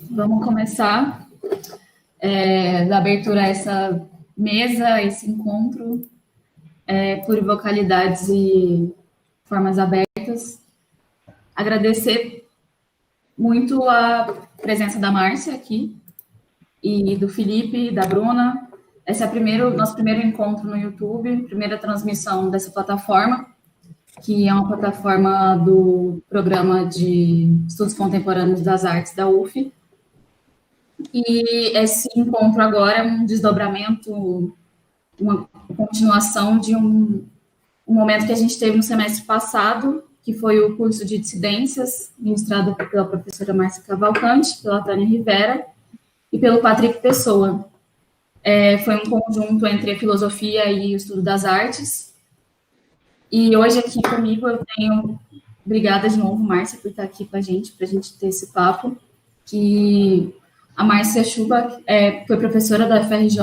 Vamos começar da abertura a essa mesa, esse encontro, plurivocalidades e formas abertas. Agradecer muito a presença da Márcia aqui, e do Felipe, da Bruna. Esse é nosso primeiro encontro no YouTube, primeira transmissão dessa plataforma, que é uma plataforma do Programa de Estudos Contemporâneos das Artes da UF. E esse encontro agora é um desdobramento, uma continuação de um momento que a gente teve no semestre passado, que foi o curso de dissidências, ministrado pela professora Márcia Cavalcante, pela Tânia Rivera e pelo Patrick Pessoa. Foi um conjunto entre a filosofia e o estudo das artes. E hoje aqui comigo eu tenho... Obrigada de novo, Márcia, por estar aqui com a gente, para a gente ter esse papo, que a Márcia Schuba foi professora da FRJ,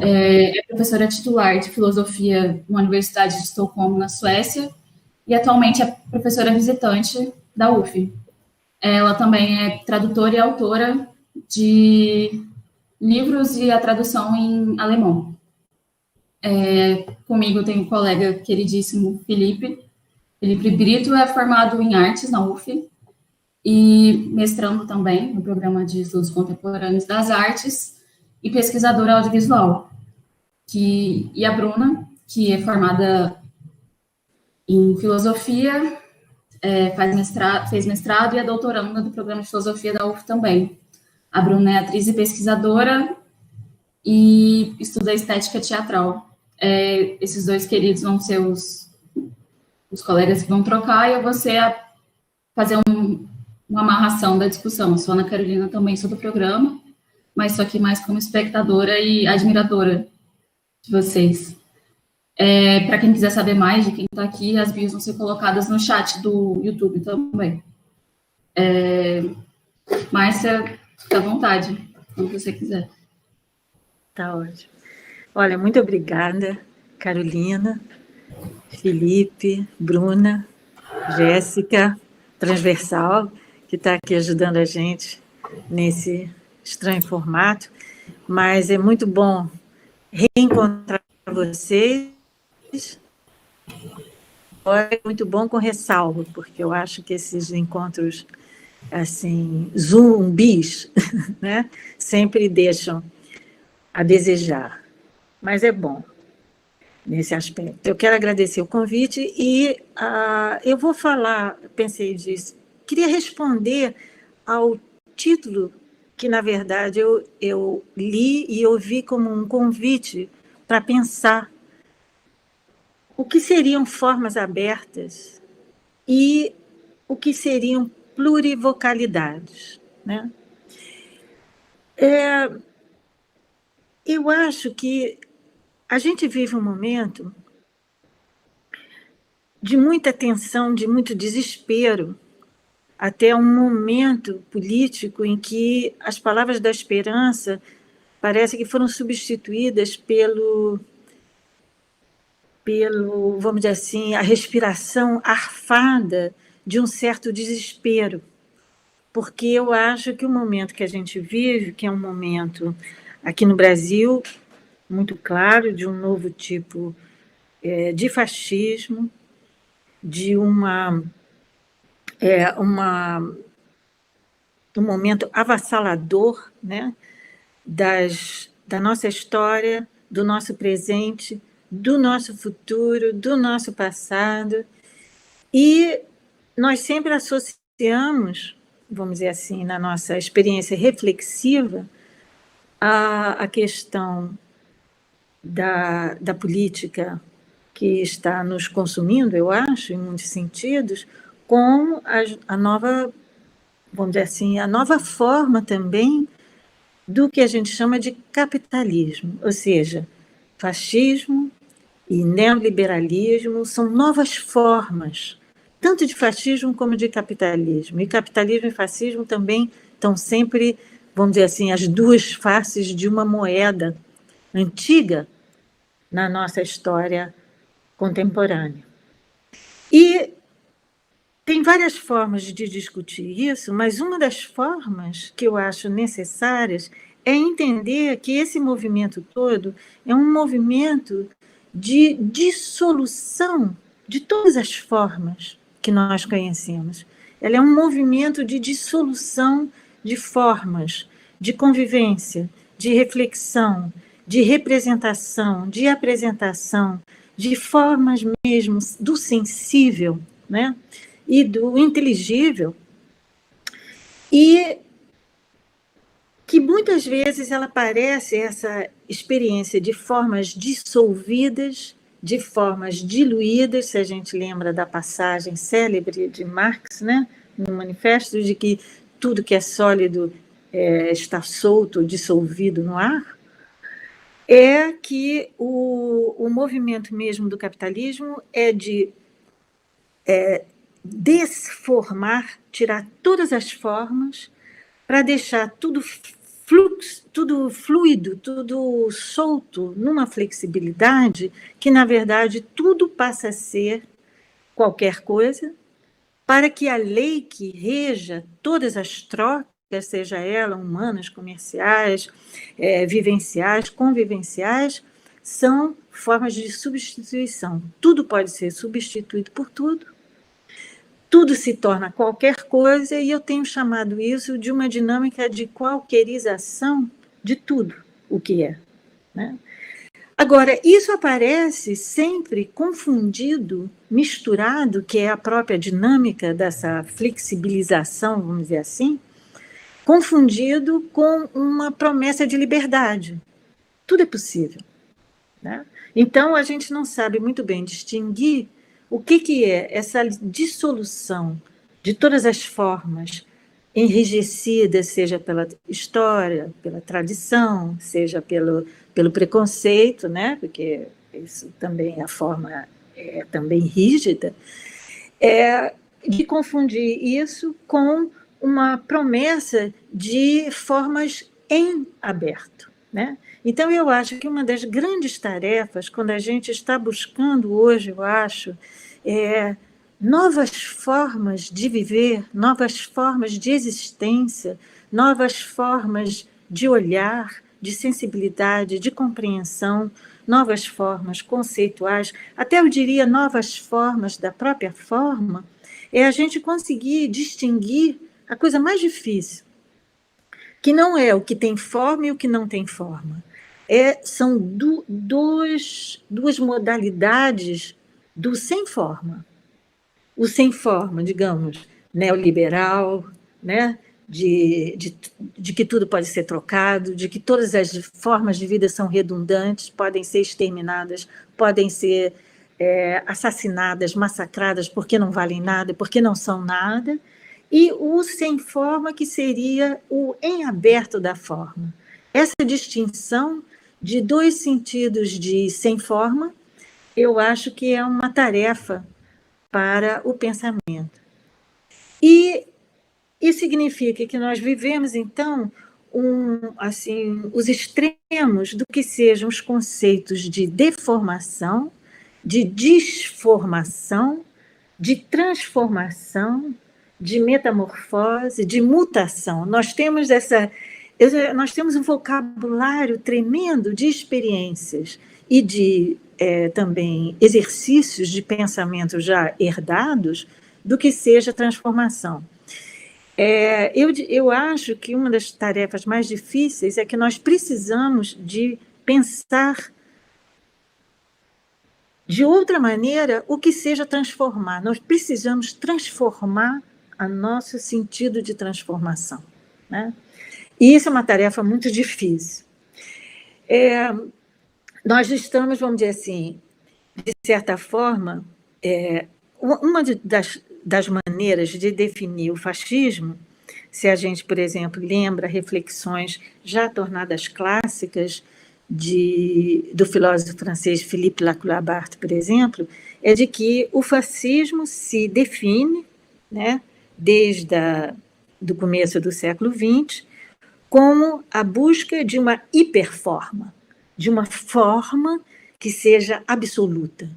é professora titular de filosofia na Universidade de Estocolmo, na Suécia, e atualmente é professora visitante da UF. Ela também é tradutora e autora de livros e a tradução em alemão. Comigo tem um colega queridíssimo, Felipe Brito, é formado em artes na UF e mestrando também no programa de estudos contemporâneos das artes e pesquisadora audiovisual. E a Bruna, que é formada em filosofia, fez mestrado e é doutoranda do programa de filosofia da UF também. A Bruna é atriz e pesquisadora e estuda estética teatral. Esses dois queridos vão ser os colegas que vão trocar e eu vou fazer uma amarração da discussão. Eu sou Ana Carolina, também sou do programa, mas estou aqui mais como espectadora e admiradora de vocês. Para quem quiser saber mais de quem está aqui, as bios vão ser colocadas no chat do YouTube também. Márcia, fica à vontade, quando você quiser. Tá ótimo. Olha, muito obrigada, Carolina, Felipe, Bruna, Jéssica, Transversal, que está aqui ajudando a gente nesse estranho formato, mas é muito bom reencontrar vocês. É muito bom com ressalva, porque eu acho que esses encontros assim, zumbis, né, sempre deixam a desejar, mas é bom nesse aspecto. Eu quero agradecer o convite e eu vou falar, pensei disso, queria responder ao título que, na verdade, eu li e ouvi como um convite para pensar o que seriam formas abertas e o que seriam plurivocalidades, né? Eu acho que a gente vive um momento de muita tensão, de muito desespero, até um momento político em que as palavras da esperança parece que foram substituídas pelo, vamos dizer assim, a respiração arfada de um certo desespero. Porque eu acho que o momento que a gente vive, que é um momento aqui no Brasil, muito claro, de um novo tipo de fascismo, de um momento avassalador, né, da nossa história, do nosso presente, do nosso futuro, do nosso passado. E nós sempre associamos, vamos dizer assim, na nossa experiência reflexiva, a questão da política que está nos consumindo, eu acho, em muitos sentidos, com a nova, vamos dizer assim, a nova forma também do que a gente chama de capitalismo, ou seja, fascismo e neoliberalismo são novas formas, tanto de fascismo como de capitalismo. E capitalismo e fascismo também estão sempre, vamos dizer assim, as duas faces de uma moeda antiga na nossa história contemporânea. E Tem várias formas de discutir isso, mas uma das formas que eu acho necessárias é entender que esse movimento todo é um movimento de dissolução de todas as formas que nós conhecemos. Ela é um movimento de dissolução de formas, de convivência, de reflexão, de representação, de apresentação, de formas mesmo do sensível, né? E do inteligível, e que muitas vezes ela parece essa experiência de formas dissolvidas, de formas diluídas, se a gente lembra da passagem célebre de Marx, né, no manifesto, de que tudo que é sólido está solto, dissolvido no ar, é que o movimento mesmo do capitalismo é de desformar, tirar todas as formas para deixar tudo fluxo, tudo fluido, tudo solto, numa flexibilidade que, na verdade, tudo passa a ser qualquer coisa, para que a lei que reja todas as trocas, seja ela humanas, comerciais, vivenciais, convivenciais, são formas de substituição. Tudo pode ser substituído por tudo se torna qualquer coisa, e eu tenho chamado isso de uma dinâmica de qualquerização de tudo o que é, né? Agora, isso aparece sempre confundido, misturado, que é a própria dinâmica dessa flexibilização, vamos dizer assim, confundido com uma promessa de liberdade. Tudo é possível, né? Então, a gente não sabe muito bem distinguir o que é essa dissolução de todas as formas enrijecidas, seja pela história, pela tradição, seja pelo preconceito, né? Porque isso também, a forma é também rígida, de confundir isso com uma promessa de formas em aberto, né? Então, eu acho que uma das grandes tarefas, quando a gente está buscando hoje, eu acho, novas formas de viver, novas formas de existência, novas formas de olhar, de sensibilidade, de compreensão, novas formas conceituais, até eu diria novas formas da própria forma, é a gente conseguir distinguir a coisa mais difícil, que não é o que tem forma e o que não tem forma. São duas modalidades do sem forma. O sem forma, digamos, neoliberal, né? de que tudo pode ser trocado, de que todas as formas de vida são redundantes, podem ser exterminadas, podem ser assassinadas, massacradas, porque não valem nada, porque não são nada, e o sem forma, que seria o em aberto da forma. Essa distinção de dois sentidos de sem forma, eu acho que é uma tarefa para o pensamento. E isso significa que nós vivemos, então, os extremos do que sejam os conceitos de deformação, de disformação, de transformação, de metamorfose, de mutação. Nós temos um vocabulário tremendo de experiências e de também exercícios de pensamento já herdados do que seja transformação. Eu acho que uma das tarefas mais difíceis é que nós precisamos de pensar de outra maneira o que seja transformar. Nós precisamos transformar o nosso sentido de transformação, né? E isso é uma tarefa muito difícil. Nós estamos, vamos dizer assim, de certa forma, uma das maneiras de definir o fascismo, se a gente, por exemplo, lembra reflexões já tornadas clássicas do filósofo francês Philippe Lacoue-Labarthe, por exemplo, é de que o fascismo se define, né, desde do começo do século XX, como a busca de uma hiperforma, de uma forma que seja absoluta,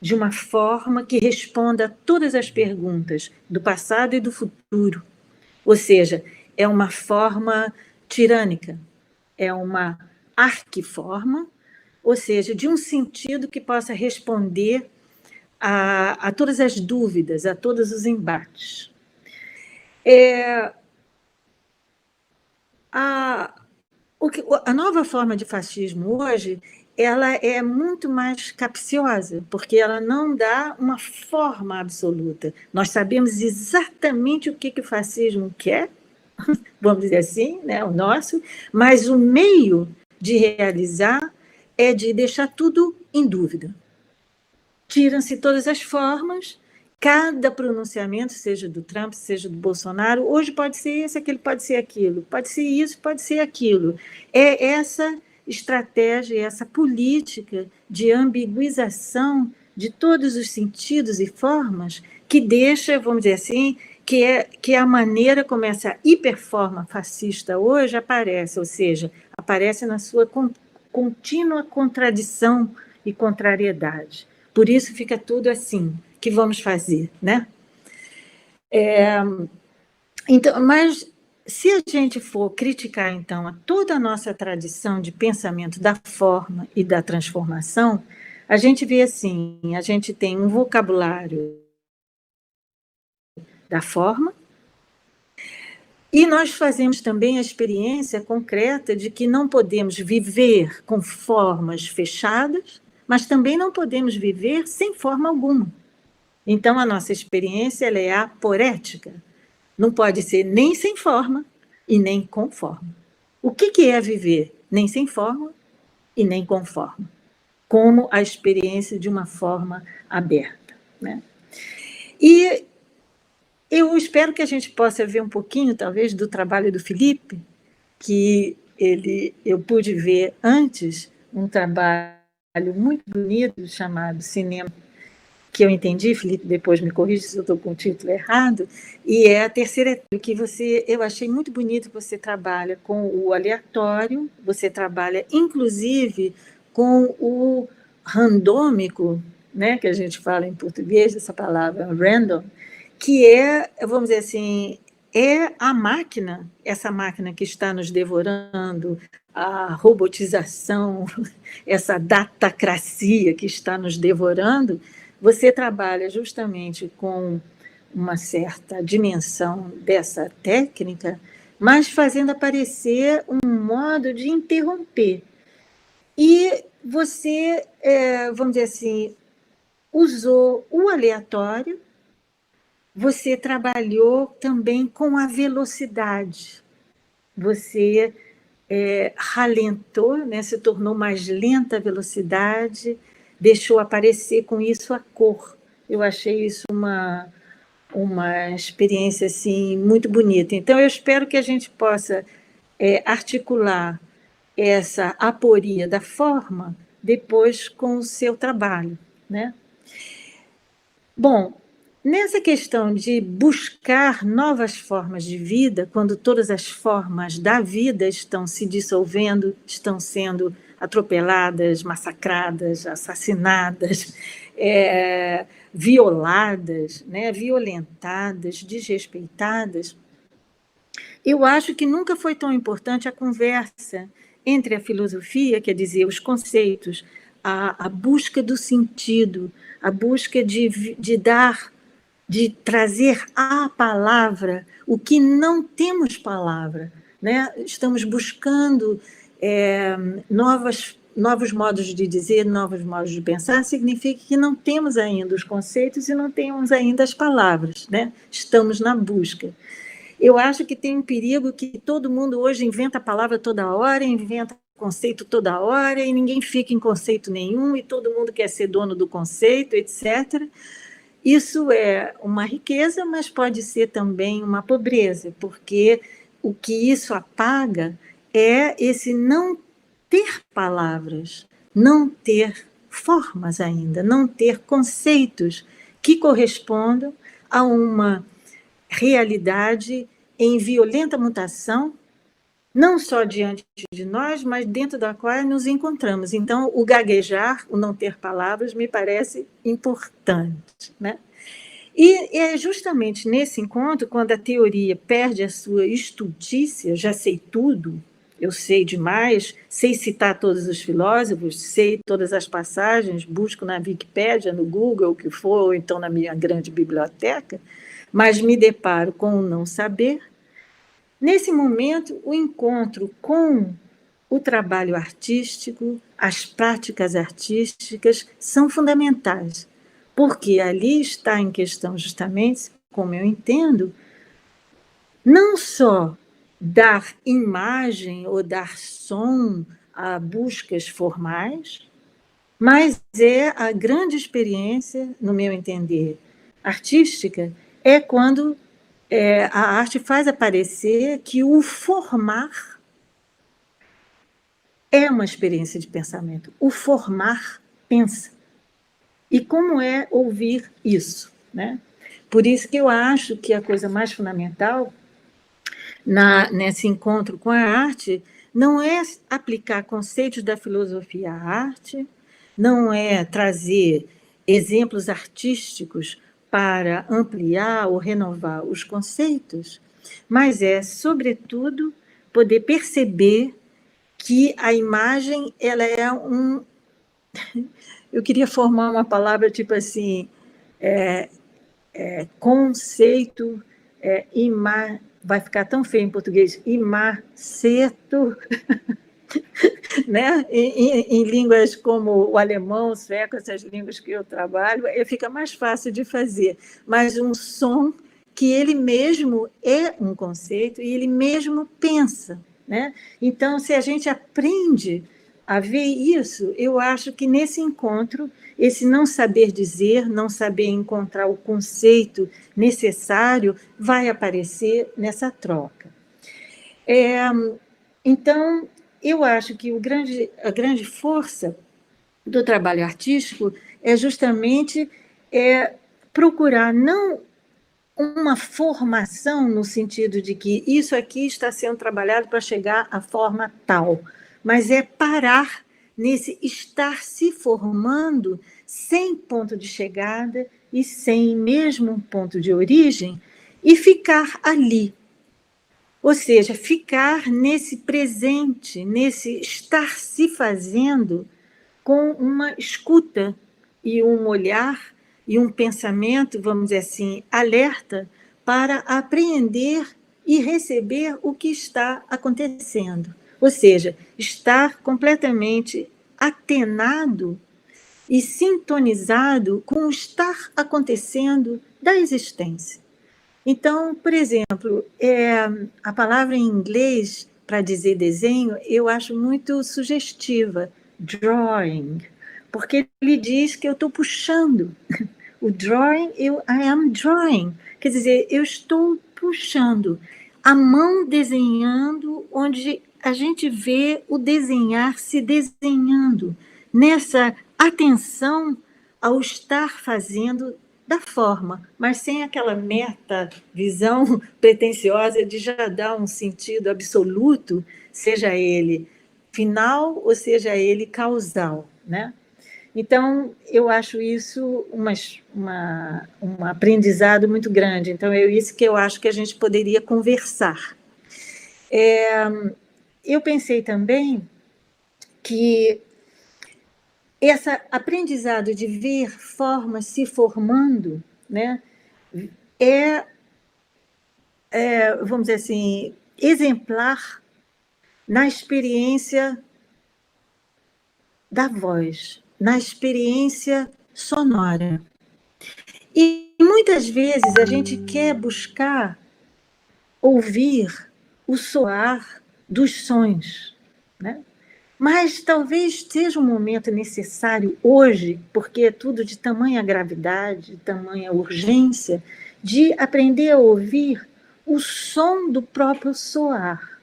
de uma forma que responda a todas as perguntas do passado e do futuro. Ou seja, é uma forma tirânica, é uma arquiforma, ou seja, de um sentido que possa responder a todas as dúvidas, a todos os embates. A nova forma de fascismo hoje, ela é muito mais capciosa, porque ela não dá uma forma absoluta. Nós sabemos exatamente o que o fascismo quer, vamos dizer assim, né, o nosso, mas o meio de realizar é de deixar tudo em dúvida. Tiram-se todas as formas, cada pronunciamento, seja do Trump, seja do Bolsonaro, hoje pode ser esse, aquele pode ser aquilo, pode ser isso, pode ser aquilo. É essa estratégia, essa política de ambiguização de todos os sentidos e formas que deixa, vamos dizer assim, que a maneira como essa hiperforma fascista hoje aparece, ou seja, aparece na sua contínua contradição e contrariedade. Por isso fica tudo assim, que vamos fazer, né? Então, mas se a gente for criticar, então, a toda a nossa tradição de pensamento da forma e da transformação, a gente vê assim, a gente tem um vocabulário da forma, e nós fazemos também a experiência concreta de que não podemos viver com formas fechadas, mas também não podemos viver sem forma alguma. Então, a nossa experiência ela é aporética. Não pode ser nem sem forma e nem com forma. O que é viver nem sem forma e nem com forma? Como a experiência de uma forma aberta, né? E eu espero que a gente possa ver um pouquinho, talvez, do trabalho do Felipe, que eu pude ver antes um trabalho muito bonito chamado Cinema, que eu entendi, Felipe, depois me corrija se eu estou com o título errado, e é a terceira que eu achei muito bonito que você trabalha com o aleatório, você trabalha inclusive com o randômico, né, que a gente fala em português, essa palavra random, que é, vamos dizer assim, é a máquina, essa máquina que está nos devorando, a robotização, essa datacracia que está nos devorando. Você trabalha justamente com uma certa dimensão dessa técnica, mas fazendo aparecer um modo de interromper. E você, vamos dizer assim, usou o aleatório, você trabalhou também com a velocidade. Você ralentou, né, se tornou mais lenta a velocidade, deixou aparecer com isso a cor. Eu achei isso uma experiência assim, muito bonita. Então, eu espero que a gente possa articular essa aporia da forma depois com o seu trabalho, né? Bom, nessa questão de buscar novas formas de vida, quando todas as formas da vida estão se dissolvendo, estão sendo atropeladas, massacradas, assassinadas, violadas, né, violentadas, desrespeitadas, eu acho que nunca foi tão importante a conversa entre a filosofia, quer dizer, os conceitos, a busca do sentido, a busca de trazer à palavra o que não temos palavra, né? Estamos buscando novos modos de dizer, novos modos de pensar, significa que não temos ainda os conceitos e não temos ainda as palavras, né? Estamos na busca. Eu acho que tem um perigo que todo mundo hoje inventa a palavra toda hora, inventa conceito toda hora, e ninguém fica em conceito nenhum, e todo mundo quer ser dono do conceito, etc. Isso é uma riqueza, mas pode ser também uma pobreza, porque o que isso apaga é esse não ter palavras, não ter formas ainda, não ter conceitos que correspondam a uma realidade em violenta mutação, não só diante de nós, mas dentro da qual nos encontramos. Então, o gaguejar, o não ter palavras, me parece importante, né? E é justamente nesse encontro, quando a teoria perde a sua estultícia, já sei tudo, eu sei demais, sei citar todos os filósofos, sei todas as passagens, busco na Wikipédia, no Google, o que for, ou então na minha grande biblioteca, mas me deparo com o não saber. Nesse momento, o encontro com o trabalho artístico, as práticas artísticas são fundamentais, porque ali está em questão justamente, como eu entendo, não só dar imagem ou dar som a buscas formais, mas é a grande experiência, no meu entender, artística, é quando a arte faz aparecer que o formar é uma experiência de pensamento. O formar pensa. E como é ouvir isso, né? Por isso que eu acho que a coisa mais fundamental nesse encontro com a arte não é aplicar conceitos da filosofia à arte, não é trazer exemplos artísticos para ampliar ou renovar os conceitos, mas é, sobretudo, poder perceber que a imagem ela é um... Eu queria formar uma palavra tipo assim, conceito, vai ficar tão feio em português, imaceto, né? Em línguas como o alemão, o sueco, essas línguas que eu trabalho, fica mais fácil de fazer, mas um som que ele mesmo é um conceito e ele mesmo pensa, né? Então, se a gente aprende a ver isso, eu acho que nesse encontro, esse não saber dizer, não saber encontrar o conceito necessário, vai aparecer nessa troca. Então, eu acho que a grande força do trabalho artístico é justamente procurar não uma formação no sentido de que isso aqui está sendo trabalhado para chegar à forma tal, mas é parar nesse estar se formando sem ponto de chegada e sem mesmo ponto de origem e ficar ali. Ou seja, ficar nesse presente, nesse estar se fazendo com uma escuta e um olhar e um pensamento, vamos dizer assim, alerta para apreender e receber o que está acontecendo. Ou seja, estar completamente atenado e sintonizado com o estar acontecendo da existência. Então, por exemplo, a palavra em inglês para dizer desenho, eu acho muito sugestiva, drawing, porque ele diz que eu estou puxando. O drawing, I am drawing, quer dizer, eu estou puxando. A mão desenhando, onde a gente vê o desenhar se desenhando, nessa atenção ao estar fazendo da forma, mas sem aquela meta visão pretensiosa de já dar um sentido absoluto, seja ele final ou seja ele causal, né? Então, eu acho isso um aprendizado muito grande. Então, é isso que eu acho que a gente poderia conversar. Eu pensei também que esse aprendizado de ver formas se formando, né, vamos dizer assim, exemplar na experiência da voz, na experiência sonora. E muitas vezes a gente quer buscar ouvir o soar dos sons, né? Mas talvez seja um momento necessário hoje, porque é tudo de tamanha gravidade, tamanha urgência, de aprender a ouvir o som do próprio soar.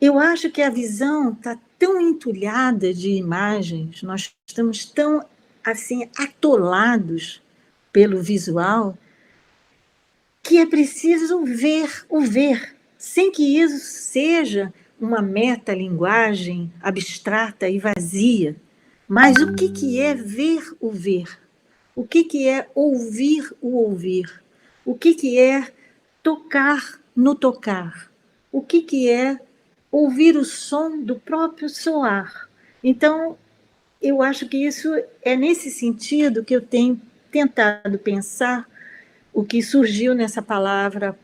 Eu acho que a visão está tão entulhada de imagens, nós estamos tão assim atolados pelo visual, que é preciso ver o ver, sem que isso seja uma metalinguagem abstrata e vazia. Mas o que é ver o ver? O que é ouvir o ouvir? O que é tocar no tocar? O que é ouvir o som do próprio soar? Então, eu acho que isso é nesse sentido que eu tenho tentado pensar o que surgiu nessa palavra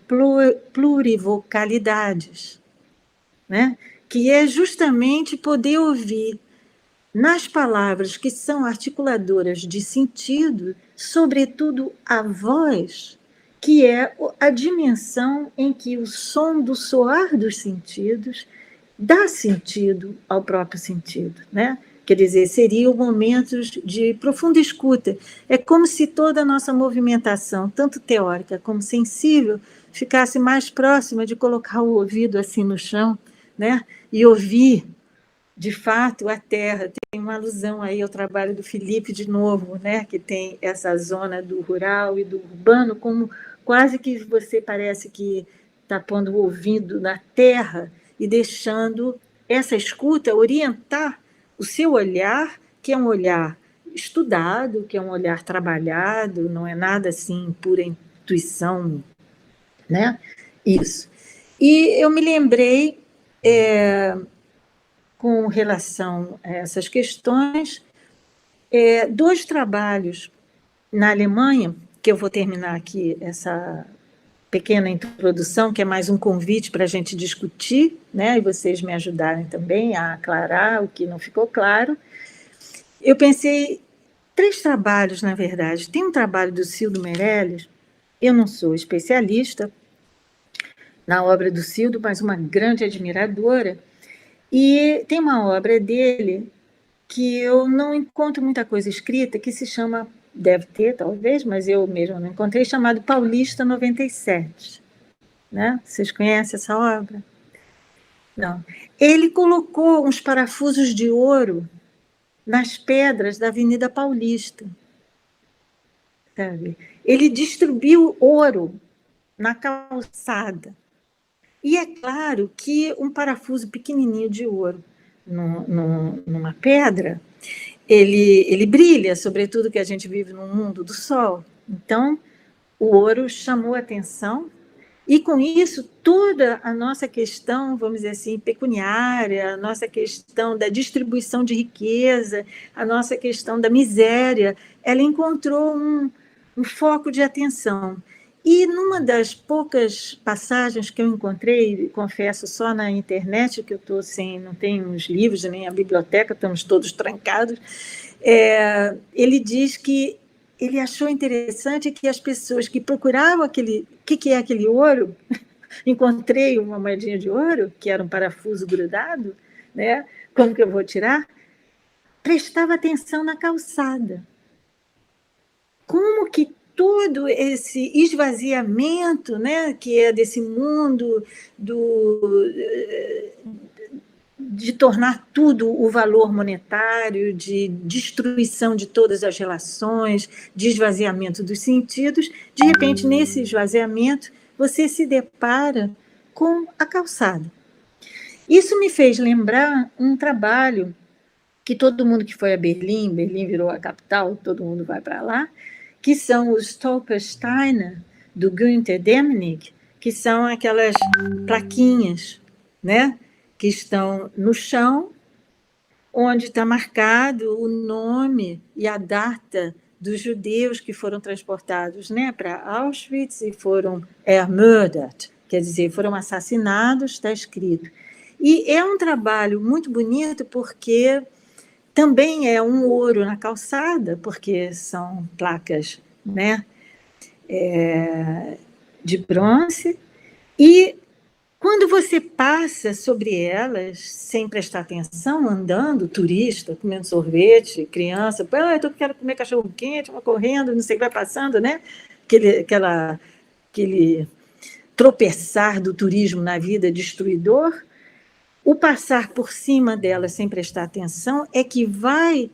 plurivocalidades, né? Que é justamente poder ouvir nas palavras que são articuladoras de sentido, sobretudo a voz, que é a dimensão em que o som do soar dos sentidos dá sentido ao próprio sentido, né? Quer dizer, seriam momentos de profunda escuta. É como se toda a nossa movimentação, tanto teórica como sensível, ficasse mais próxima de colocar o ouvido assim no chão, né? E ouvir, de fato, a terra. Tem uma alusão aí ao trabalho do Felipe, de novo, né? Que tem essa zona do rural e do urbano, como quase que você parece que está pondo o ouvido na terra e deixando essa escuta orientar o seu olhar, que é um olhar estudado, que é um olhar trabalhado, não é nada assim pura intuição, né? Isso. E eu me lembrei, com relação a essas questões, dois trabalhos na Alemanha, que eu vou terminar aqui essa pequena introdução, que é mais um convite para a gente discutir, né, e vocês me ajudarem também a aclarar o que não ficou claro. Eu pensei, 3 trabalhos, na verdade. Tem um trabalho do Cildo Meirelles, eu não sou especialista na obra do Cildo, mas uma grande admiradora, e tem uma obra dele que eu não encontro muita coisa escrita, que se chama, deve ter talvez, mas eu mesma não encontrei, chamado Paulista 97. Né? Vocês conhecem essa obra? Não. Ele colocou uns parafusos de ouro nas pedras da Avenida Paulista. Sabe? Ele distribuiu ouro na calçada. E é claro que um parafuso pequenininho de ouro numa pedra, ele brilha, sobretudo que a gente vive num mundo do sol. Então, o ouro chamou a atenção, e com isso toda a nossa questão, vamos dizer assim, pecuniária, a nossa questão da distribuição de riqueza, a nossa questão da miséria, ela encontrou um foco de atenção. E numa das poucas passagens que eu encontrei, confesso, só na internet, que eu estou sem, não tenho os livros, nem a biblioteca, estamos todos trancados, ele diz que ele achou interessante que as pessoas que procuravam aquele, o que é aquele ouro, encontrei uma moedinha de ouro, que era um parafuso grudado, né? Como que eu vou tirar? Prestava atenção na calçada. Como que todo esse esvaziamento, né, que é desse mundo de tornar tudo o valor monetário, de destruição de todas as relações, de esvaziamento dos sentidos, de repente, nesse esvaziamento, você se depara com a calçada. Isso me fez lembrar um trabalho que todo mundo que foi a Berlim virou a capital, todo mundo vai para lá, que são os Stolpersteine, do Günther Demnig, que são aquelas plaquinhas, né, que estão no chão, onde está marcado o nome e a data dos judeus que foram transportados, né, para Auschwitz e foram ermordet, quer dizer, foram assassinados, está escrito. E é um trabalho muito bonito porque também é um ouro na calçada, porque são placas, né, de bronze, e quando você passa sobre elas, sem prestar atenção, andando, turista, comendo sorvete, criança, eu quero comer cachorro-quente, vai correndo, não sei o que vai passando, né? Aquele tropeçar do turismo na vida destruidor, o passar por cima delas sem prestar atenção é que vai,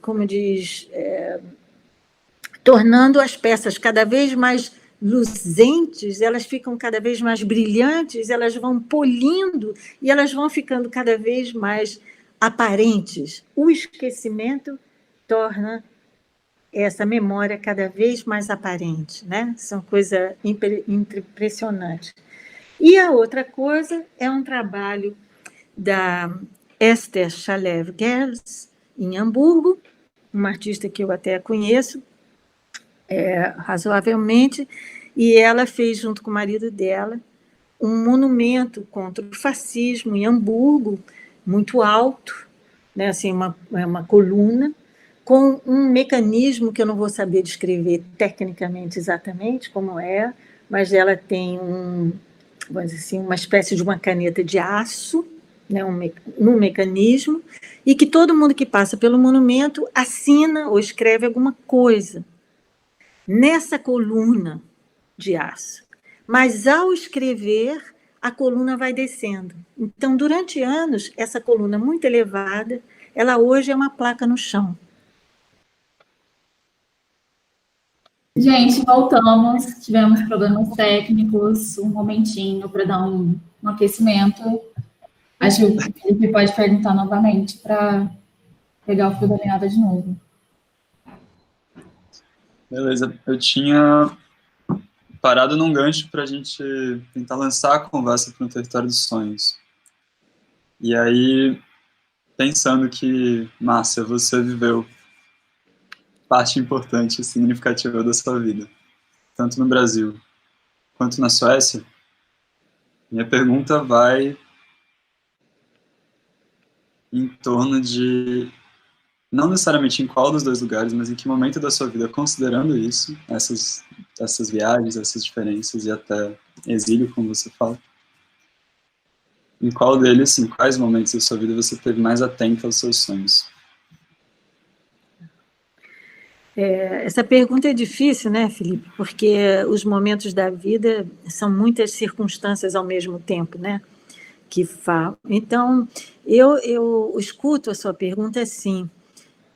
como diz, tornando as peças cada vez mais luzentes, elas ficam cada vez mais brilhantes, elas vão polindo e elas vão ficando cada vez mais aparentes. O esquecimento torna essa memória cada vez mais aparente, né? São coisas impressionantes. E a outra coisa é um trabalho da Esther Shalev-Gers, em Hamburgo, uma artista que eu até conheço razoavelmente, e ela fez, junto com o marido dela, um monumento contra o fascismo em Hamburgo, muito alto, né, assim, uma coluna, com um mecanismo que eu não vou saber descrever tecnicamente exatamente como é, mas ela tem vamos dizer assim, uma espécie de uma caneta de aço, né, um mecanismo, e que todo mundo que passa pelo monumento assina ou escreve alguma coisa nessa coluna de aço. Mas, ao escrever, a coluna vai descendo. Então, durante anos, essa coluna muito elevada, ela hoje é uma placa no chão. Gente, voltamos. Tivemos problemas técnicos, um momentinho para dar um aquecimento. Acho que o Felipe pode perguntar novamente para pegar o fio da meada de novo. Beleza, eu tinha parado num gancho para a gente tentar lançar a conversa para o território dos sonhos. E aí, pensando que, Márcia, você viveu parte importante e significativa da sua vida, tanto no Brasil quanto na Suécia, minha pergunta vai em torno de, não necessariamente em qual dos dois lugares, mas em que momento da sua vida, considerando isso, essas viagens, essas diferenças e até exílio, como você fala, em qual deles, em quais momentos da sua vida você esteve mais atento aos seus sonhos? Essa pergunta é difícil, né, Felipe? Porque os momentos da vida são muitas circunstâncias ao mesmo tempo, né? Que falam. Então, eu escuto a sua pergunta assim,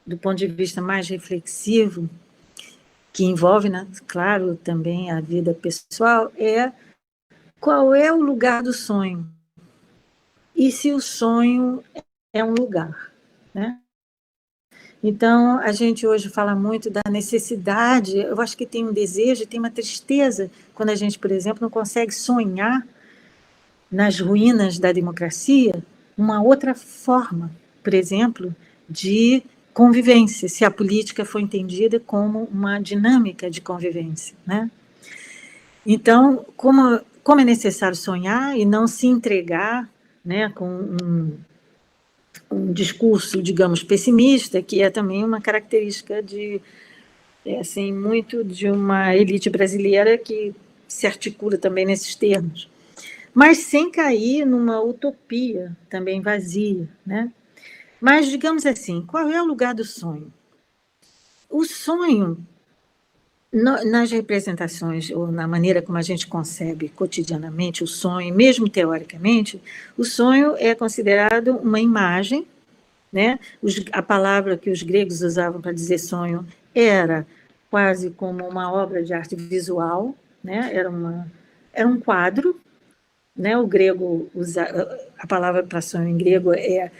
do ponto de vista mais reflexivo, que envolve, né, claro, também a vida pessoal, qual é o lugar do sonho? E se o sonho é um lugar, né? Então, a gente hoje fala muito da necessidade, eu acho que tem um desejo, tem uma tristeza, quando a gente, por exemplo, não consegue sonhar nas ruínas da democracia uma outra forma, por exemplo, de convivência, se a política for entendida como uma dinâmica de convivência, né? Então, como é necessário sonhar e não se entregar, né, com um discurso, digamos, pessimista, que é também uma característica assim, muito de uma elite brasileira que se articula também nesses termos, mas sem cair numa utopia também vazia, né? Mas, digamos assim, qual é o lugar do sonho? O sonho, nas representações, ou na maneira como a gente concebe cotidianamente o sonho, mesmo teoricamente, o sonho é considerado uma imagem, né? A palavra que os gregos usavam para dizer sonho era quase como uma obra de arte visual, né? Era um quadro, né? O grego a palavra para sonho em grego é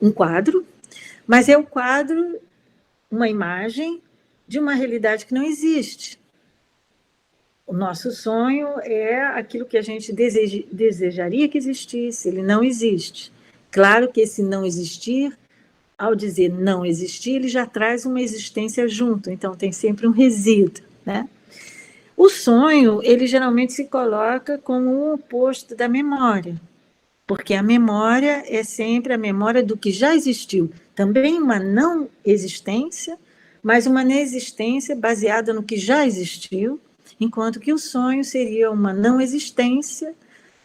um quadro, mas é o quadro, uma imagem de uma realidade que não existe. O nosso sonho é aquilo que a gente desejaria que existisse, ele não existe. Claro que esse não existir, ao dizer não existir, ele já traz uma existência junto, então tem sempre um resíduo, né? O sonho, ele geralmente se coloca como um oposto da memória, porque a memória é sempre a memória do que já existiu, também uma não existência, mas uma não existência baseada no que já existiu, enquanto que o sonho seria uma não existência,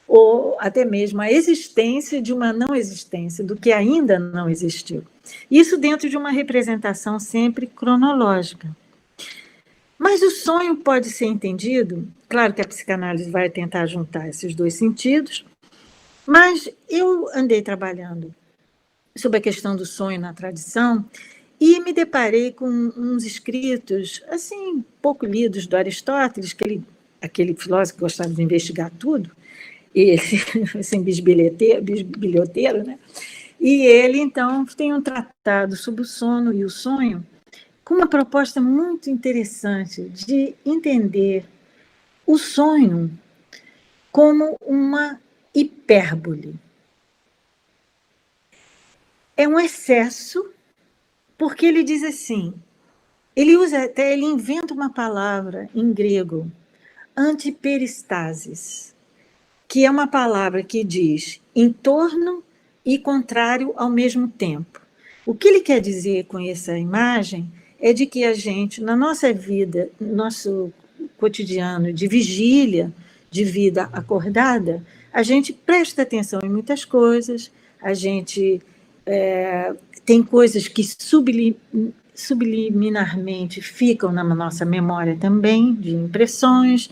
ou até mesmo a existência de uma não existência, do que ainda não existiu. Isso dentro de uma representação sempre cronológica. Mas o sonho pode ser entendido, claro que a psicanálise vai tentar juntar esses dois sentidos, mas eu andei trabalhando sobre a questão do sonho na tradição e me deparei com uns escritos, assim, pouco lidos do Aristóteles, que ele aquele filósofo que gostava de investigar tudo, esse assim, bisbilhoteiro, né? E ele, então, tem um tratado sobre o sono e o sonho, com uma proposta muito interessante de entender o sonho como uma hipérbole. É um excesso, porque ele diz assim, ele inventa uma palavra em grego, antiperistasis, que é uma palavra que diz em torno e contrário ao mesmo tempo. O que ele quer dizer com essa imagem é de que a gente, na nossa vida, no nosso cotidiano de vigília, de vida acordada, a gente presta atenção em muitas coisas, a gente tem coisas que subliminarmente ficam na nossa memória também, de impressões,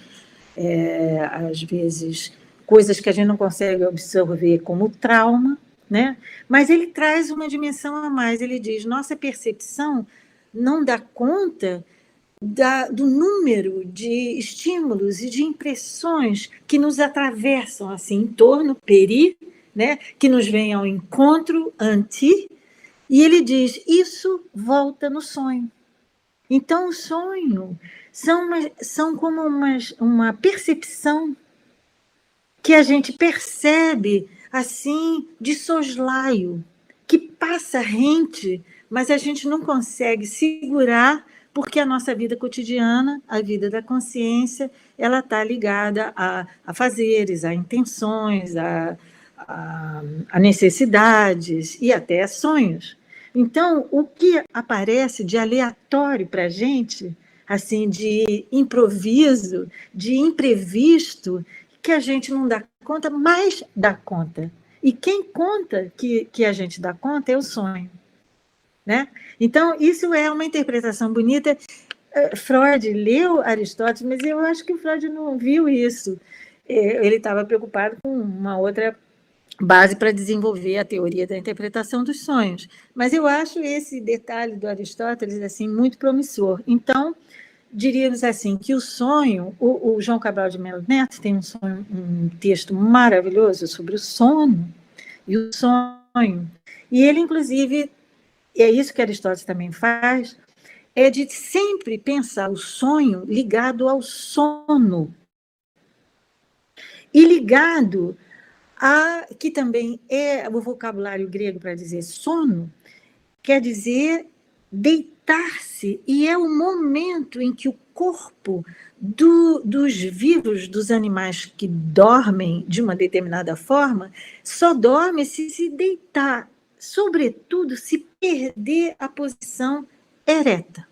às vezes coisas que a gente não consegue absorver como trauma, né? Mas ele traz uma dimensão a mais, ele diz, nossa percepção não dá conta do número de estímulos e de impressões que nos atravessam assim, em torno, peri, né? Que nos vem ao encontro, anti, e ele diz, isso volta no sonho. Então, o sonho são como uma percepção que a gente percebe assim, de soslaio, que passa rente, mas a gente não consegue segurar, porque a nossa vida cotidiana, a vida da consciência, ela está ligada a fazeres, a intenções, a necessidades e até a sonhos. Então, o que aparece de aleatório para a gente, assim, de improviso, de imprevisto, que a gente não dá conta, mas dá conta. E quem conta que a gente dá conta é o sonho. Né? Então, isso é uma interpretação bonita. Freud leu Aristóteles, mas eu acho que Freud não viu isso. Ele estava preocupado com uma outra base para desenvolver a teoria da interpretação dos sonhos. Mas eu acho esse detalhe do Aristóteles assim, muito promissor. Então, diríamos assim, que o sonho, o João Cabral de Melo Neto tem um texto maravilhoso sobre o sono e o sonho. E ele, inclusive, e é isso que Aristóteles também faz, é de sempre pensar o sonho ligado ao sono. E ligado a, que também é o vocabulário grego para dizer sono, quer dizer deitar-se, e é o momento em que o corpo dos vivos, dos animais que dormem de uma determinada forma, só dorme se deitar, sobretudo se perder a posição ereta,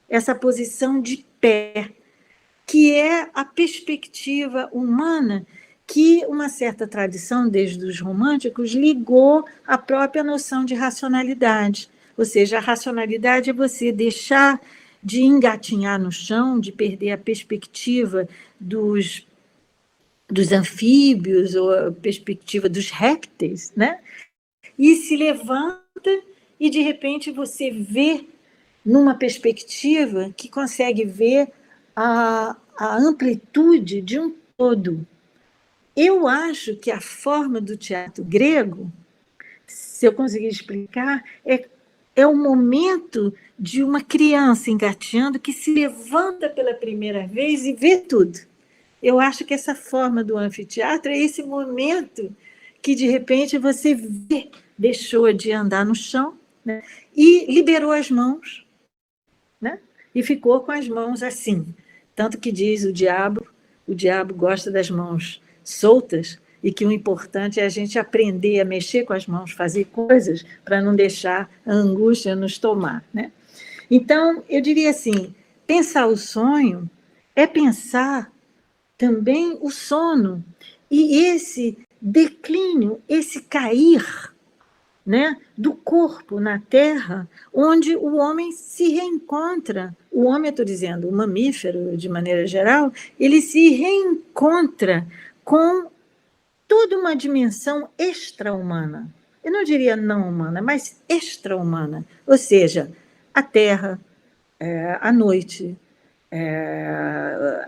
essa posição de pé, que é a perspectiva humana que uma certa tradição, desde os românticos, ligou à própria noção de racionalidade. Ou seja, a racionalidade é você deixar de engatinhar no chão, de perder a perspectiva dos anfíbios, ou a perspectiva dos répteis, né? E se levanta e, de repente, você vê numa perspectiva que consegue ver a amplitude de um todo. Eu acho que a forma do teatro grego, se eu conseguir explicar, é o momento de uma criança engateando que se levanta pela primeira vez e vê tudo. Eu acho que essa forma do anfiteatro é esse momento que, de repente, você vê, deixou de andar no chão, né, e liberou as mãos, né, e ficou com as mãos assim. Tanto que diz o diabo gosta das mãos soltas, e que o importante é a gente aprender a mexer com as mãos, fazer coisas para não deixar a angústia nos tomar. Né? Então, eu diria assim, pensar o sonho é pensar também o sono, e esse declínio, esse cair, né, do corpo na terra, onde o homem se reencontra. O homem, eu estou dizendo, o mamífero, de maneira geral, ele se reencontra com toda uma dimensão extra-humana. Eu não diria não humana, mas extra-humana. Ou seja, a terra, a noite,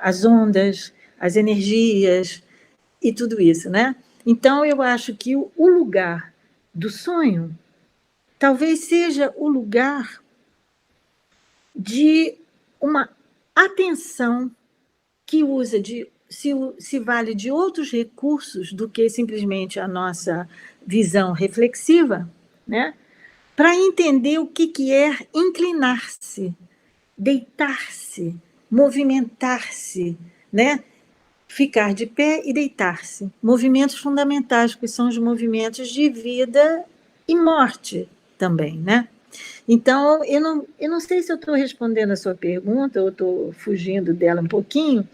as ondas, as energias e tudo isso, né? Então, eu acho que o lugar do sonho talvez seja o lugar de uma atenção que usa se vale de outros recursos do que simplesmente a nossa visão reflexiva, né? Para entender o que é inclinar-se, deitar-se, movimentar-se, né? Ficar de pé e deitar-se. Movimentos fundamentais, que são os movimentos de vida e morte também, né? Então, eu não sei se eu estou respondendo a sua pergunta, ou estou fugindo dela um pouquinho.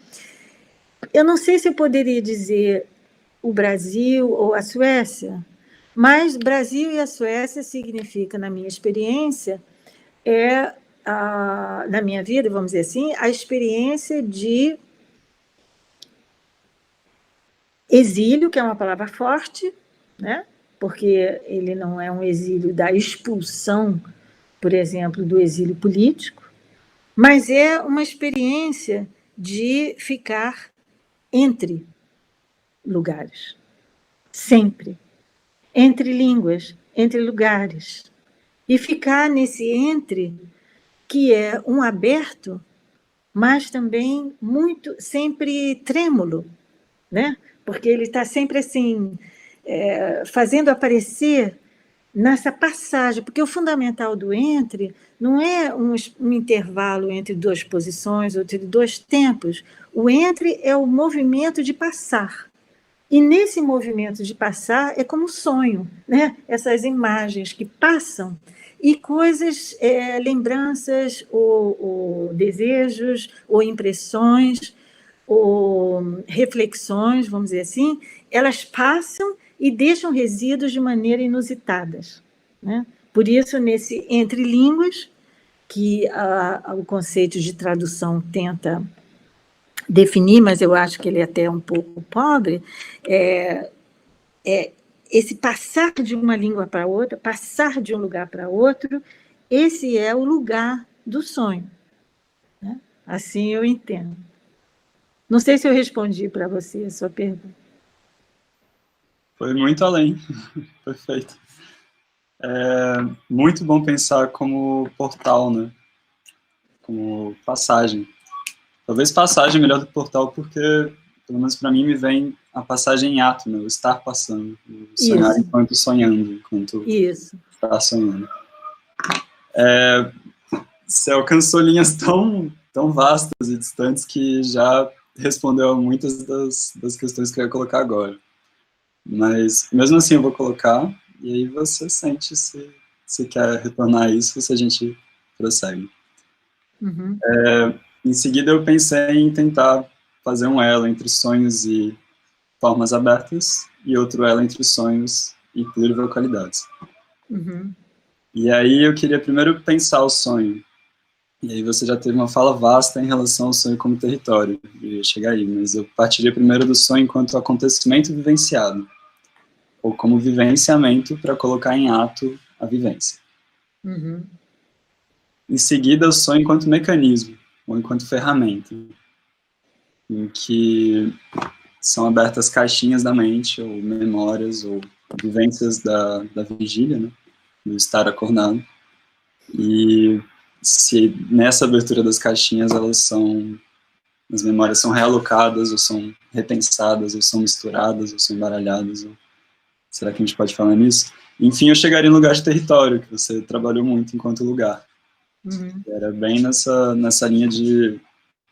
Eu não sei se eu poderia dizer o Brasil ou a Suécia, mas Brasil e a Suécia significa, na minha experiência, na minha vida, vamos dizer assim, a experiência de exílio, que é uma palavra forte, né? Porque ele não é um exílio da expulsão, por exemplo, do exílio político, mas é uma experiência de ficar entre lugares, sempre, entre línguas, entre lugares, e ficar nesse entre, que é um aberto, mas também muito, sempre trêmulo, né? Porque ele está sempre assim, fazendo aparecer nessa passagem, porque o fundamental do entre não é um intervalo entre duas posições, ou entre dois tempos. O entre é o movimento de passar. E nesse movimento de passar é como sonho, né? Essas imagens que passam e coisas, lembranças, ou desejos, ou impressões, ou reflexões, vamos dizer assim, elas passam e deixam resíduos de maneira inusitadas, né? Por isso, nesse entre línguas, que o conceito de tradução tenta definir, mas eu acho que ele é até um pouco pobre, esse passar de uma língua para outra, passar de um lugar para outro, esse é o lugar do sonho, né? Assim eu entendo. Não sei se eu respondi para você a sua pergunta. Foi muito além. Perfeito. É muito bom pensar como portal, né? Como passagem. Talvez passagem é melhor do que portal, porque, pelo menos para mim, me vem a passagem em ato, né? O estar passando. O sonhar enquanto sonhando, enquanto estar sonhando. Você alcançou linhas tão vastas e distantes que já respondeu a muitas das questões que eu ia colocar agora. Mas, mesmo assim, eu vou colocar, e aí você sente se quer retornar a isso, se a gente prossegue. Uhum. Em seguida, eu pensei em tentar fazer um elo entre sonhos e formas abertas, e outro elo entre sonhos e plurivocalidades. Uhum. E aí eu queria primeiro pensar o sonho. E aí você já teve uma fala vasta em relação ao sonho como território. Eu ia chegar aí, mas eu partiria primeiro do sonho enquanto acontecimento vivenciado, ou como vivenciamento para colocar em ato a vivência. Uhum. Em seguida, o sonho enquanto mecanismo, ou enquanto ferramenta, em que são abertas caixinhas da mente, ou memórias, ou vivências da vigília, né, do estar acordado. E se nessa abertura das caixinhas as memórias são realocadas, ou são repensadas, ou são misturadas, ou são embaralhadas, ou será que a gente pode falar nisso? Enfim, eu chegaria no lugar de território, que você trabalhou muito enquanto lugar. Uhum. Era bem nessa linha de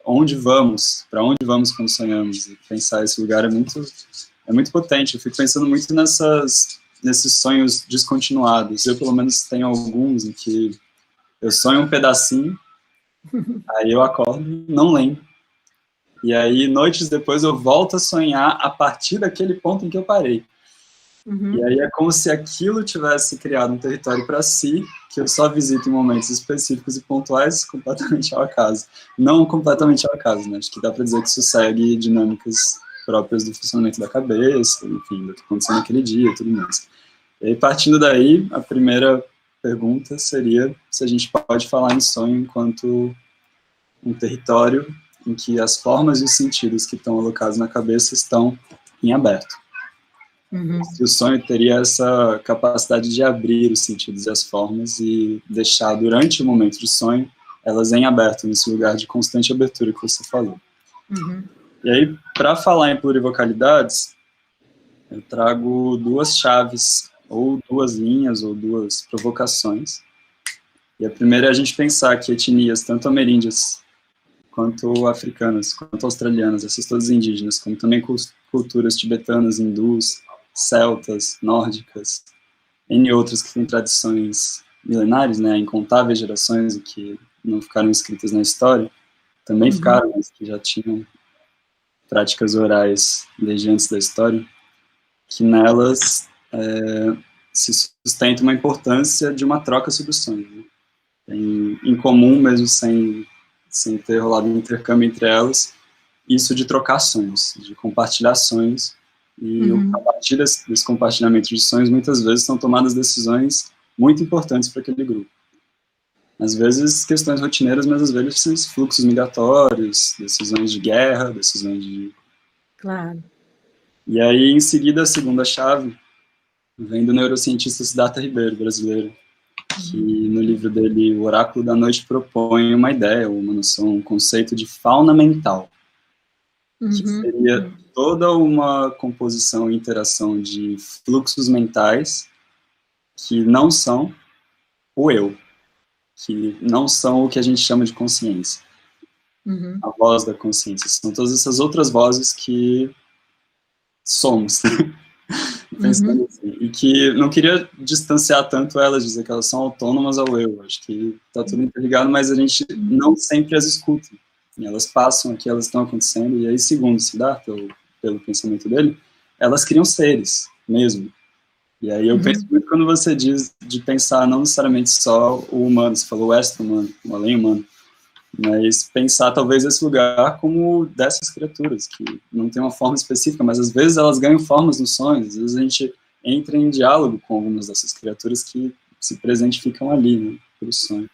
onde vamos, para onde vamos quando sonhamos. E pensar esse lugar é muito potente. Eu fico pensando muito nesses sonhos descontinuados. Eu, pelo menos, tenho alguns em que eu sonho um pedacinho, aí eu acordo, não lembro. E aí, noites depois, eu volto a sonhar a partir daquele ponto em que eu parei. Uhum. E aí é como se aquilo tivesse criado um território para si, que eu só visito em momentos específicos e pontuais, completamente ao acaso. Não completamente ao acaso, né? Acho que dá para dizer que isso segue dinâmicas próprias do funcionamento da cabeça, enfim, do que aconteceu naquele dia e tudo mais. E aí, partindo daí, a primeira pergunta seria se a gente pode falar em sonho enquanto um território em que as formas e os sentidos que estão alocados na cabeça estão em aberto. E o sonho teria essa capacidade de abrir os sentidos e as formas e deixar, durante o momento de sonho, elas em aberto, nesse lugar de constante abertura que você falou. E aí, para falar em plurivocalidades, eu trago duas chaves, ou duas linhas, ou duas provocações. E a primeira é a gente pensar que etnias, tanto ameríndias, quanto africanas, quanto australianas, essas todas indígenas, como também culturas tibetanas, hindus, celtas, nórdicas, N outras que têm tradições milenares, né, incontáveis gerações e que não ficaram escritas na história, também ficaram, mas que já tinham práticas orais desde antes da história, que nelas se sustenta uma importância de uma troca sobre o sonho, né? Em comum, mesmo sem ter rolado um intercâmbio entre elas, isso de trocar sonhos, de compartilhar sonhos, e a partir desse compartilhamento de sonhos, muitas vezes são tomadas decisões muito importantes para aquele grupo. Às vezes, questões rotineiras, mas às vezes fluxos migratórios, decisões de guerra, decisões de... Claro. E aí, em seguida, a segunda chave vem do neurocientista Siddhartha Ribeiro, brasileiro, que no livro dele, O Oráculo da Noite, propõe uma ideia, uma noção, um conceito de fauna mental, que seria toda uma composição e interação de fluxos mentais que não são o eu, que não são o que a gente chama de consciência. A voz da consciência. São todas essas outras vozes que somos. Pensando assim. E que não queria distanciar tanto elas, dizer que elas são autônomas ao eu. Acho que está tudo interligado, mas a gente não sempre as escuta. E elas passam aqui, elas estão acontecendo, e aí, segundo Siddhartha, ou pelo pensamento dele, elas criam seres mesmo. E aí eu penso muito quando você diz de pensar não necessariamente só o humano, você falou o extra-humano, o além-humano, mas pensar talvez esse lugar como dessas criaturas, que não tem uma forma específica, mas às vezes elas ganham formas nos sonhos, às vezes a gente entra em diálogo com algumas dessas criaturas que se presentificam ali, né, pelo sonho.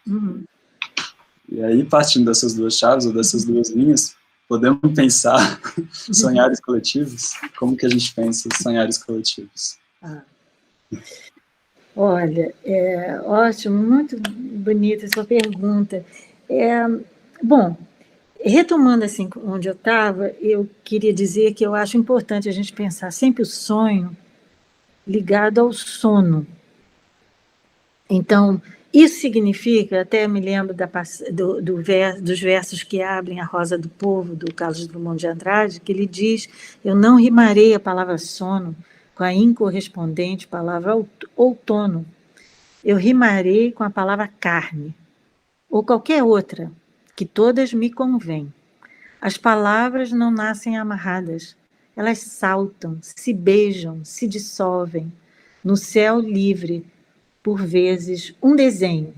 E aí, partindo dessas duas chaves, ou dessas duas linhas, podemos pensar sonhares coletivos? Como que a gente pensa sonhares coletivos? Olha, ótimo, muito bonita a sua pergunta. Bom, retomando assim onde eu estava, eu queria dizer que eu acho importante a gente pensar sempre o sonho ligado ao sono. Então, isso significa, até me lembro dos versos que abrem a Rosa do Povo, do Carlos Drummond de Andrade, que ele diz: eu não rimarei a palavra sono com a incorrespondente palavra outono. Eu rimarei com a palavra carne, ou qualquer outra, que todas me convêm. As palavras não nascem amarradas, elas saltam, se beijam, se dissolvem, no céu livre, por vezes um desenho.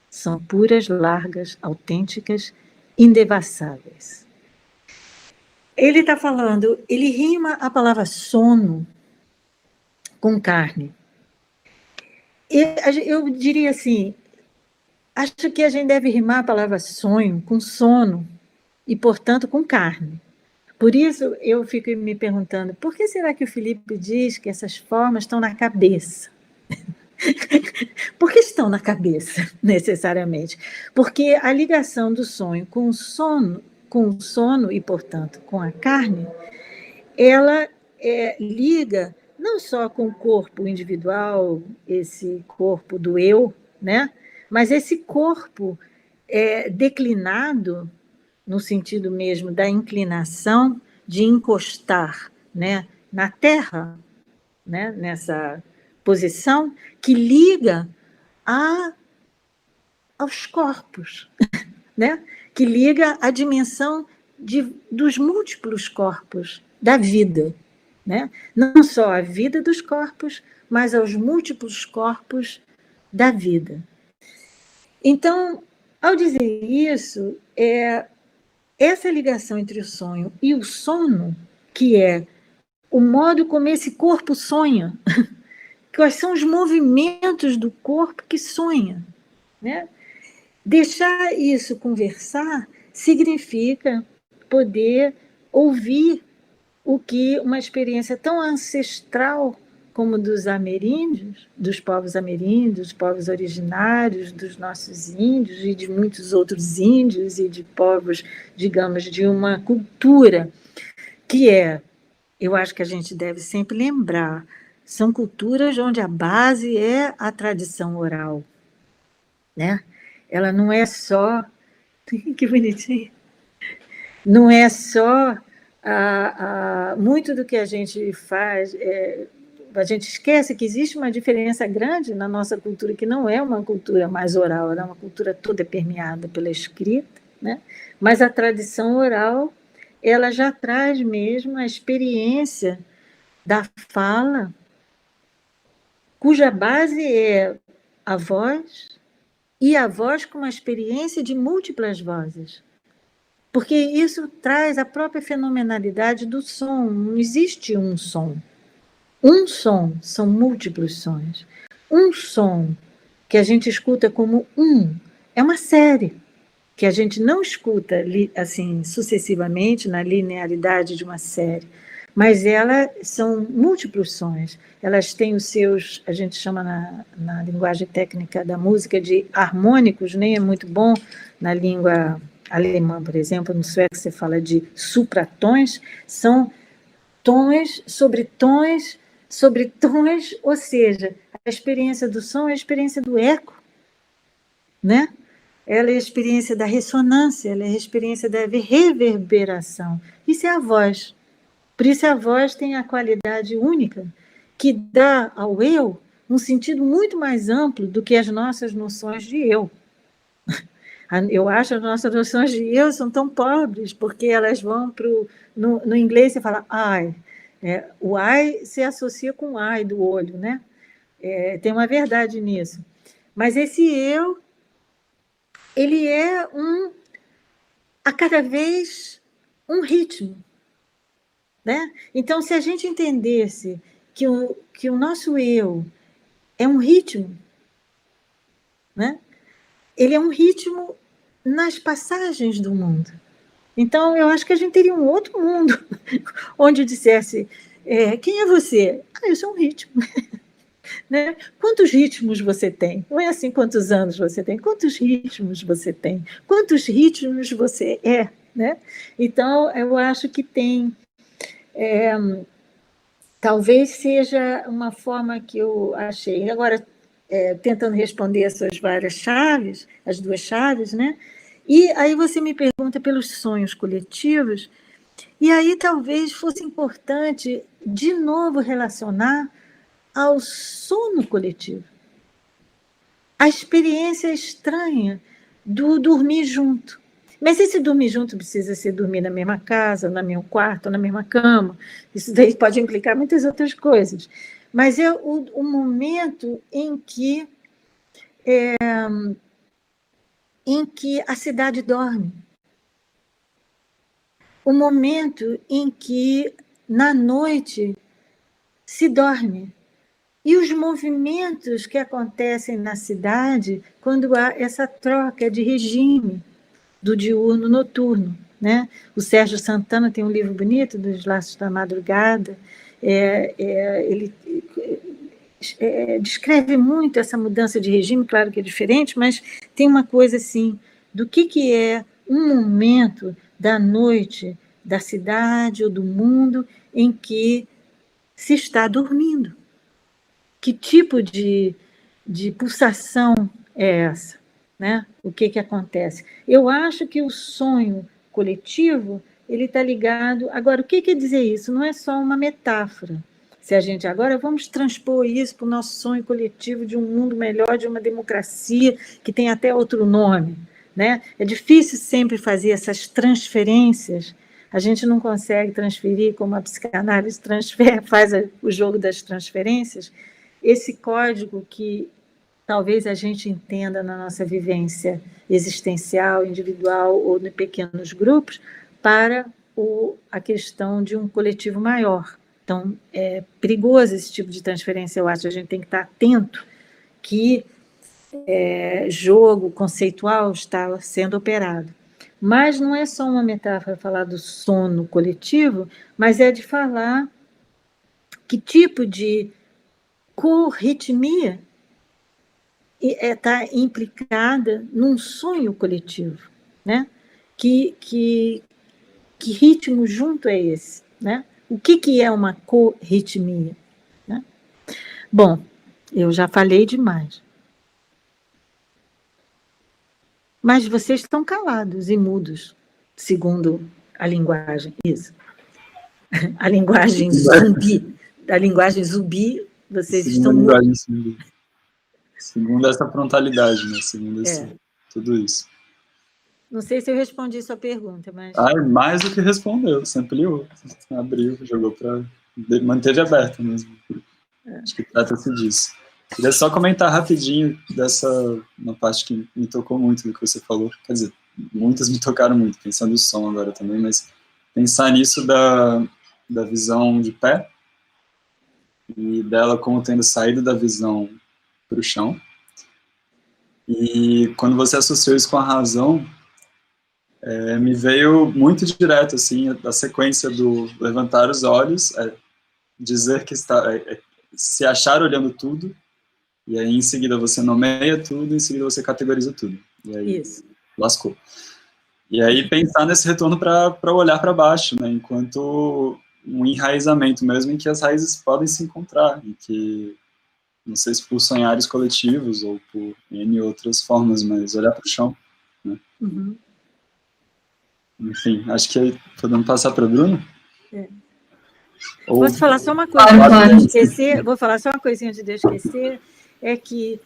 São puras, largas, autênticas, indevassáveis. Ele está falando, ele rima a palavra sono com carne. Eu diria assim, acho que a gente deve rimar a palavra sonho com sono e, portanto, com carne. Por isso, eu fico me perguntando, por que será que o Felipe diz que essas formas estão na cabeça? Por que estão na cabeça, necessariamente? Porque a ligação do sonho com o sono e, portanto, com a carne, ela liga não só com o corpo individual, esse corpo do eu, né? Mas esse corpo declinado, no sentido mesmo da inclinação de encostar, né, na terra, né, nessa posição que liga aos corpos, né, que liga à dimensão dos múltiplos corpos da vida, né? Não só a vida dos corpos, mas aos múltiplos corpos da vida. Então, ao dizer isso, essa ligação entre o sonho e o sono, que é o modo como esse corpo sonha, quais são os movimentos do corpo que sonha, né? Deixar isso conversar significa poder ouvir o que uma experiência tão ancestral como dos ameríndios, dos povos ameríndios, dos povos originários, dos nossos índios e de muitos outros índios e de povos, digamos, de uma cultura que eu acho que a gente deve sempre lembrar, são culturas onde a base é a tradição oral, né? Ela não é só... Que bonitinho! Não é só... muito do que a gente faz... a gente esquece que existe uma diferença grande na nossa cultura, que não é uma cultura mais oral, ela é uma cultura toda permeada pela escrita, né? Mas a tradição oral, ela já traz mesmo a experiência da fala, cuja base é a voz, e a voz com uma experiência de múltiplas vozes. Porque isso traz a própria fenomenalidade do som, não existe um som. Um som, são múltiplos sons. Um som que a gente escuta como é uma série, que a gente não escuta assim sucessivamente, na linearidade de uma série, mas elas são múltiplos sons. Elas têm os seus, a gente chama na linguagem técnica da música de harmônicos, nem é muito bom na língua alemã, por exemplo, no sueco você fala de supratons, são tons sobre tons, sobre tons, ou seja, a experiência do som é a experiência do eco, né? Ela é a experiência da ressonância, ela é a experiência da reverberação. Isso é a voz. Por isso a voz tem a qualidade única que dá ao eu um sentido muito mais amplo do que as nossas noções de eu. Eu acho que as nossas noções de eu são tão pobres, porque elas vão para no inglês você fala I. O I se associa com o I do olho, né? Tem uma verdade nisso. Mas esse eu, ele é a cada vez um ritmo, né? Então, se a gente entendesse que o nosso eu é um ritmo, né? Ele é um ritmo nas passagens do mundo. Então, eu acho que a gente teria um outro mundo onde dissesse, quem é você? Eu sou um ritmo. Né? Quantos ritmos você tem? Não é assim quantos anos você tem, quantos ritmos você tem? Quantos ritmos você é? Né? Então, eu acho que tem... talvez seja uma forma que eu achei. Agora, tentando responder as suas várias chaves, as duas chaves, né? E aí você me pergunta pelos sonhos coletivos, e aí talvez fosse importante, de novo, relacionar ao sono coletivo. A experiência estranha do dormir junto. Mas esse dormir junto precisa ser dormir na mesma casa, no mesmo quarto, na mesma cama. Isso daí pode implicar muitas outras coisas. Mas é o momento em que a cidade dorme. O momento em que, na noite, se dorme. E os movimentos que acontecem na cidade quando há essa troca de regime do diurno noturno, né? O Sérgio Santana tem um livro bonito, Dos Laços da Madrugada, ele descreve muito essa mudança de regime, claro que é diferente, mas tem uma coisa assim, do que é um momento da noite, da cidade ou do mundo em que se está dormindo. Que tipo de pulsação é essa? Né? O que acontece? Eu acho que o sonho coletivo ele está ligado... Agora, o que quer dizer isso? Não é só uma metáfora. Se a gente agora vamos transpor isso para o nosso sonho coletivo de um mundo melhor, de uma democracia que tem até outro nome. Né? É difícil sempre fazer essas transferências. A gente não consegue transferir como a psicanálise faz o jogo das transferências. Esse código que talvez a gente entenda na nossa vivência existencial, individual ou em pequenos grupos, para a questão de um coletivo maior. Então, é perigoso esse tipo de transferência, eu acho. A gente tem que estar atento que jogo conceitual está sendo operado. Mas não é só uma metáfora falar do sono coletivo, mas é de falar que tipo de corritmia está implicada num sonho coletivo, né? Que ritmo junto é esse, né? O que é uma corritmia, né? Bom, eu já falei demais. Mas vocês estão calados e mudos, segundo a linguagem. Isso. A linguagem zumbi. Da linguagem zumbi, vocês Segundo a estão mudos. linguagem, sim. Segundo essa frontalidade, né? Segundo tudo isso. Não sei se eu respondi sua pergunta, mas... Ah, mais do que respondeu, você ampliou, abriu, jogou para... Manteve aberto mesmo. Acho que trata-se disso. Queria só comentar rapidinho uma parte que me tocou muito do que você falou. Quer dizer, muitas me tocaram muito, pensando no som agora também, mas pensar nisso da visão de pé e dela como tendo saído da visão para o chão. E quando você associou isso com a razão, me veio muito direto, assim, a sequência do levantar os olhos, dizer que está... se achar olhando tudo, e aí em seguida você nomeia tudo, em seguida você categoriza tudo. E aí lascou. E aí pensar nesse retorno para olhar para baixo, né, enquanto um enraizamento mesmo em que as raízes podem se encontrar, e que, não sei se por sonhares coletivos ou por N outras formas, mas olhar para o chão, né. Uhum. Enfim, acho que podemos passar para o Bruno? Posso falar só uma coisa antes de esquecer? Vou falar só uma coisinha antes de eu esquecer, é que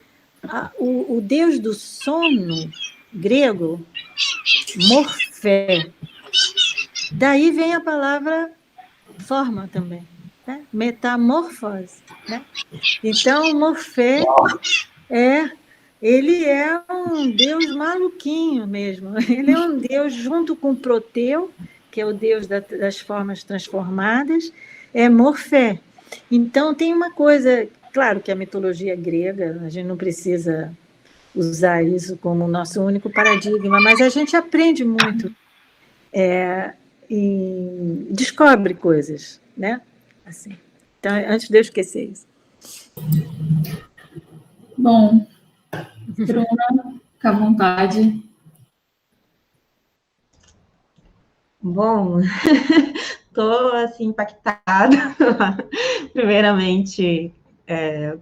o deus do sono grego, Morfé, daí vem a palavra forma também, né? Metamorfose, né? Então, Morfé ele é um deus maluquinho mesmo, ele é um deus junto com Proteu, que é o deus das formas transformadas, é Morfé. Então, tem uma coisa, claro que a mitologia grega, a gente não precisa usar isso como nosso único paradigma, mas a gente aprende muito e descobre coisas, né? Assim. Então, antes de eu esquecer isso. Bom, Bruna, fica à vontade. Bom, estou assim, impactada. Primeiramente,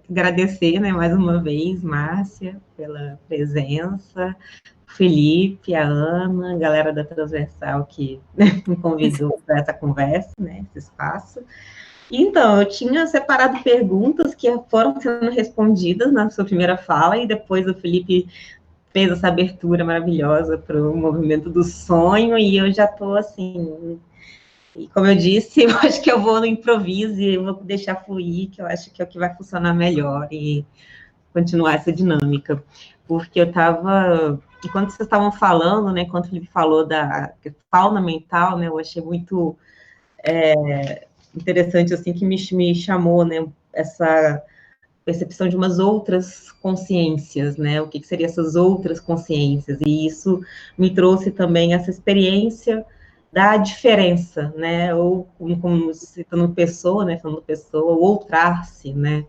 agradecer, né, mais uma vez, Márcia, pela presença, Felipe, a Ana, a galera da Transversal que, né, me convidou para essa conversa, né, esse espaço. Então, eu tinha separado perguntas que foram sendo respondidas na sua primeira fala, e depois o Felipe fez essa abertura maravilhosa para o movimento do sonho, e eu já estou assim, e como eu disse, eu acho que eu vou no improviso e eu vou deixar fluir, que eu acho que é o que vai funcionar melhor e continuar essa dinâmica, porque eu estava, enquanto vocês estavam falando, né, enquanto ele falou da fauna mental, né, eu achei muito interessante, assim, que me chamou, né, essa percepção de umas outras consciências, né? O que seriam essas outras consciências? E isso me trouxe também essa experiência da diferença, né? Ou como citando pessoa, né? Falando pessoa, o outrar-se, né?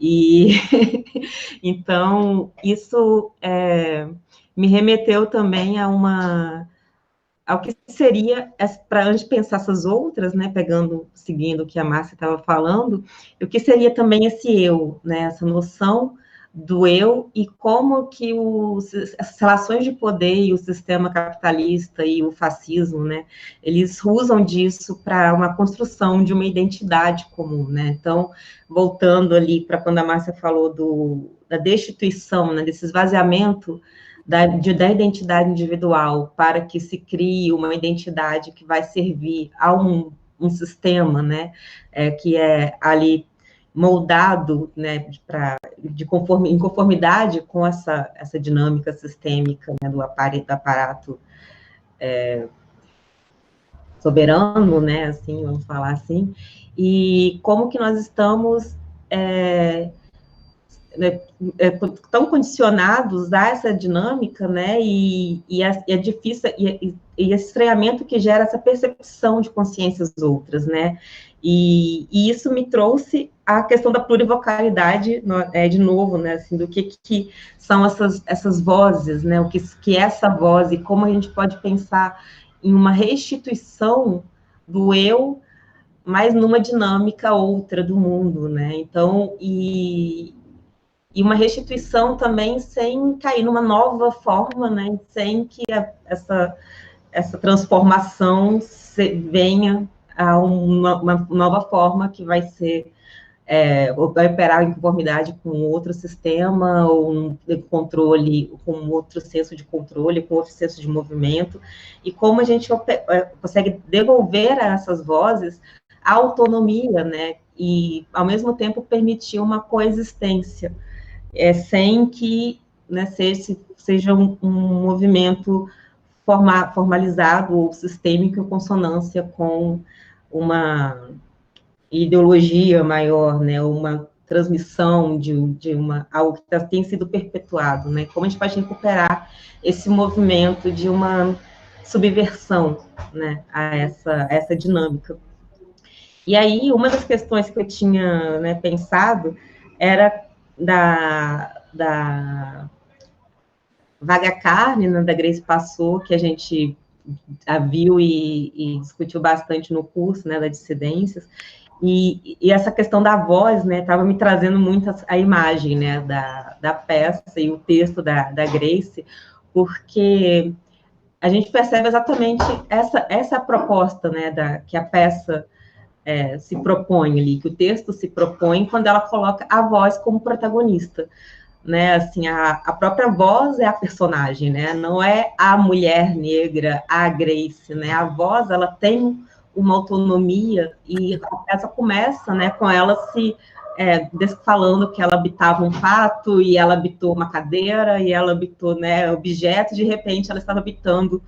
E então isso me remeteu também ao que seria, para antes de pensar essas outras, né, seguindo o que a Márcia estava falando, o que seria também esse eu, né, essa noção do eu e como que as relações de poder e o sistema capitalista e o fascismo, né, eles usam disso para uma construção de uma identidade comum, né, então, voltando ali para quando a Márcia falou da destituição, né, desse esvaziamento da identidade individual para que se crie uma identidade que vai servir a um sistema, né, que é ali moldado, né, em conformidade com essa dinâmica sistêmica, né, do aparato soberano, né, assim, vamos falar assim, e como que nós estamos né, tão condicionados a essa dinâmica, né, e é difícil, e esse estranhamento que gera essa percepção de consciências outras, né, e isso me trouxe a questão da plurivocalidade, de novo, né, assim, do que são essas vozes, né, o que é essa voz, e como a gente pode pensar em uma restituição do eu, mas numa dinâmica outra do mundo, né, então, e uma restituição também sem cair numa nova forma, né, sem que essa transformação venha a uma nova forma que vai ser, vai operar em conformidade com outro sistema, ou um controle, com outro senso de controle, com outro senso de movimento, e como a gente consegue devolver a essas vozes a autonomia, né, e, ao mesmo tempo, permitir uma coexistência, sem que, né, seja um movimento formalizado ou sistêmico em consonância com uma ideologia maior, né, uma transmissão de algo que tem sido perpetuado, né, como a gente pode recuperar esse movimento de uma subversão, né, a essa dinâmica. E aí, uma das questões que eu tinha, né, pensado era da Vaga Carne, né, da Grace Passou, que a gente viu e discutiu bastante no curso, né, da Dissidências, e essa questão da voz, né, estava me trazendo muito a imagem, né, da peça e o texto da Grace, porque a gente percebe exatamente essa proposta, né, que a peça se propõe ali, que o texto se propõe quando ela coloca a voz como protagonista, né, assim, a própria voz é a personagem, né, não é a mulher negra, a Grace, né, a voz, ela tem uma autonomia, e a peça começa, né, com ela falando que ela habitava um pato, e ela habitou uma cadeira, e ela habitou, né, objetos, de repente ela estava habitando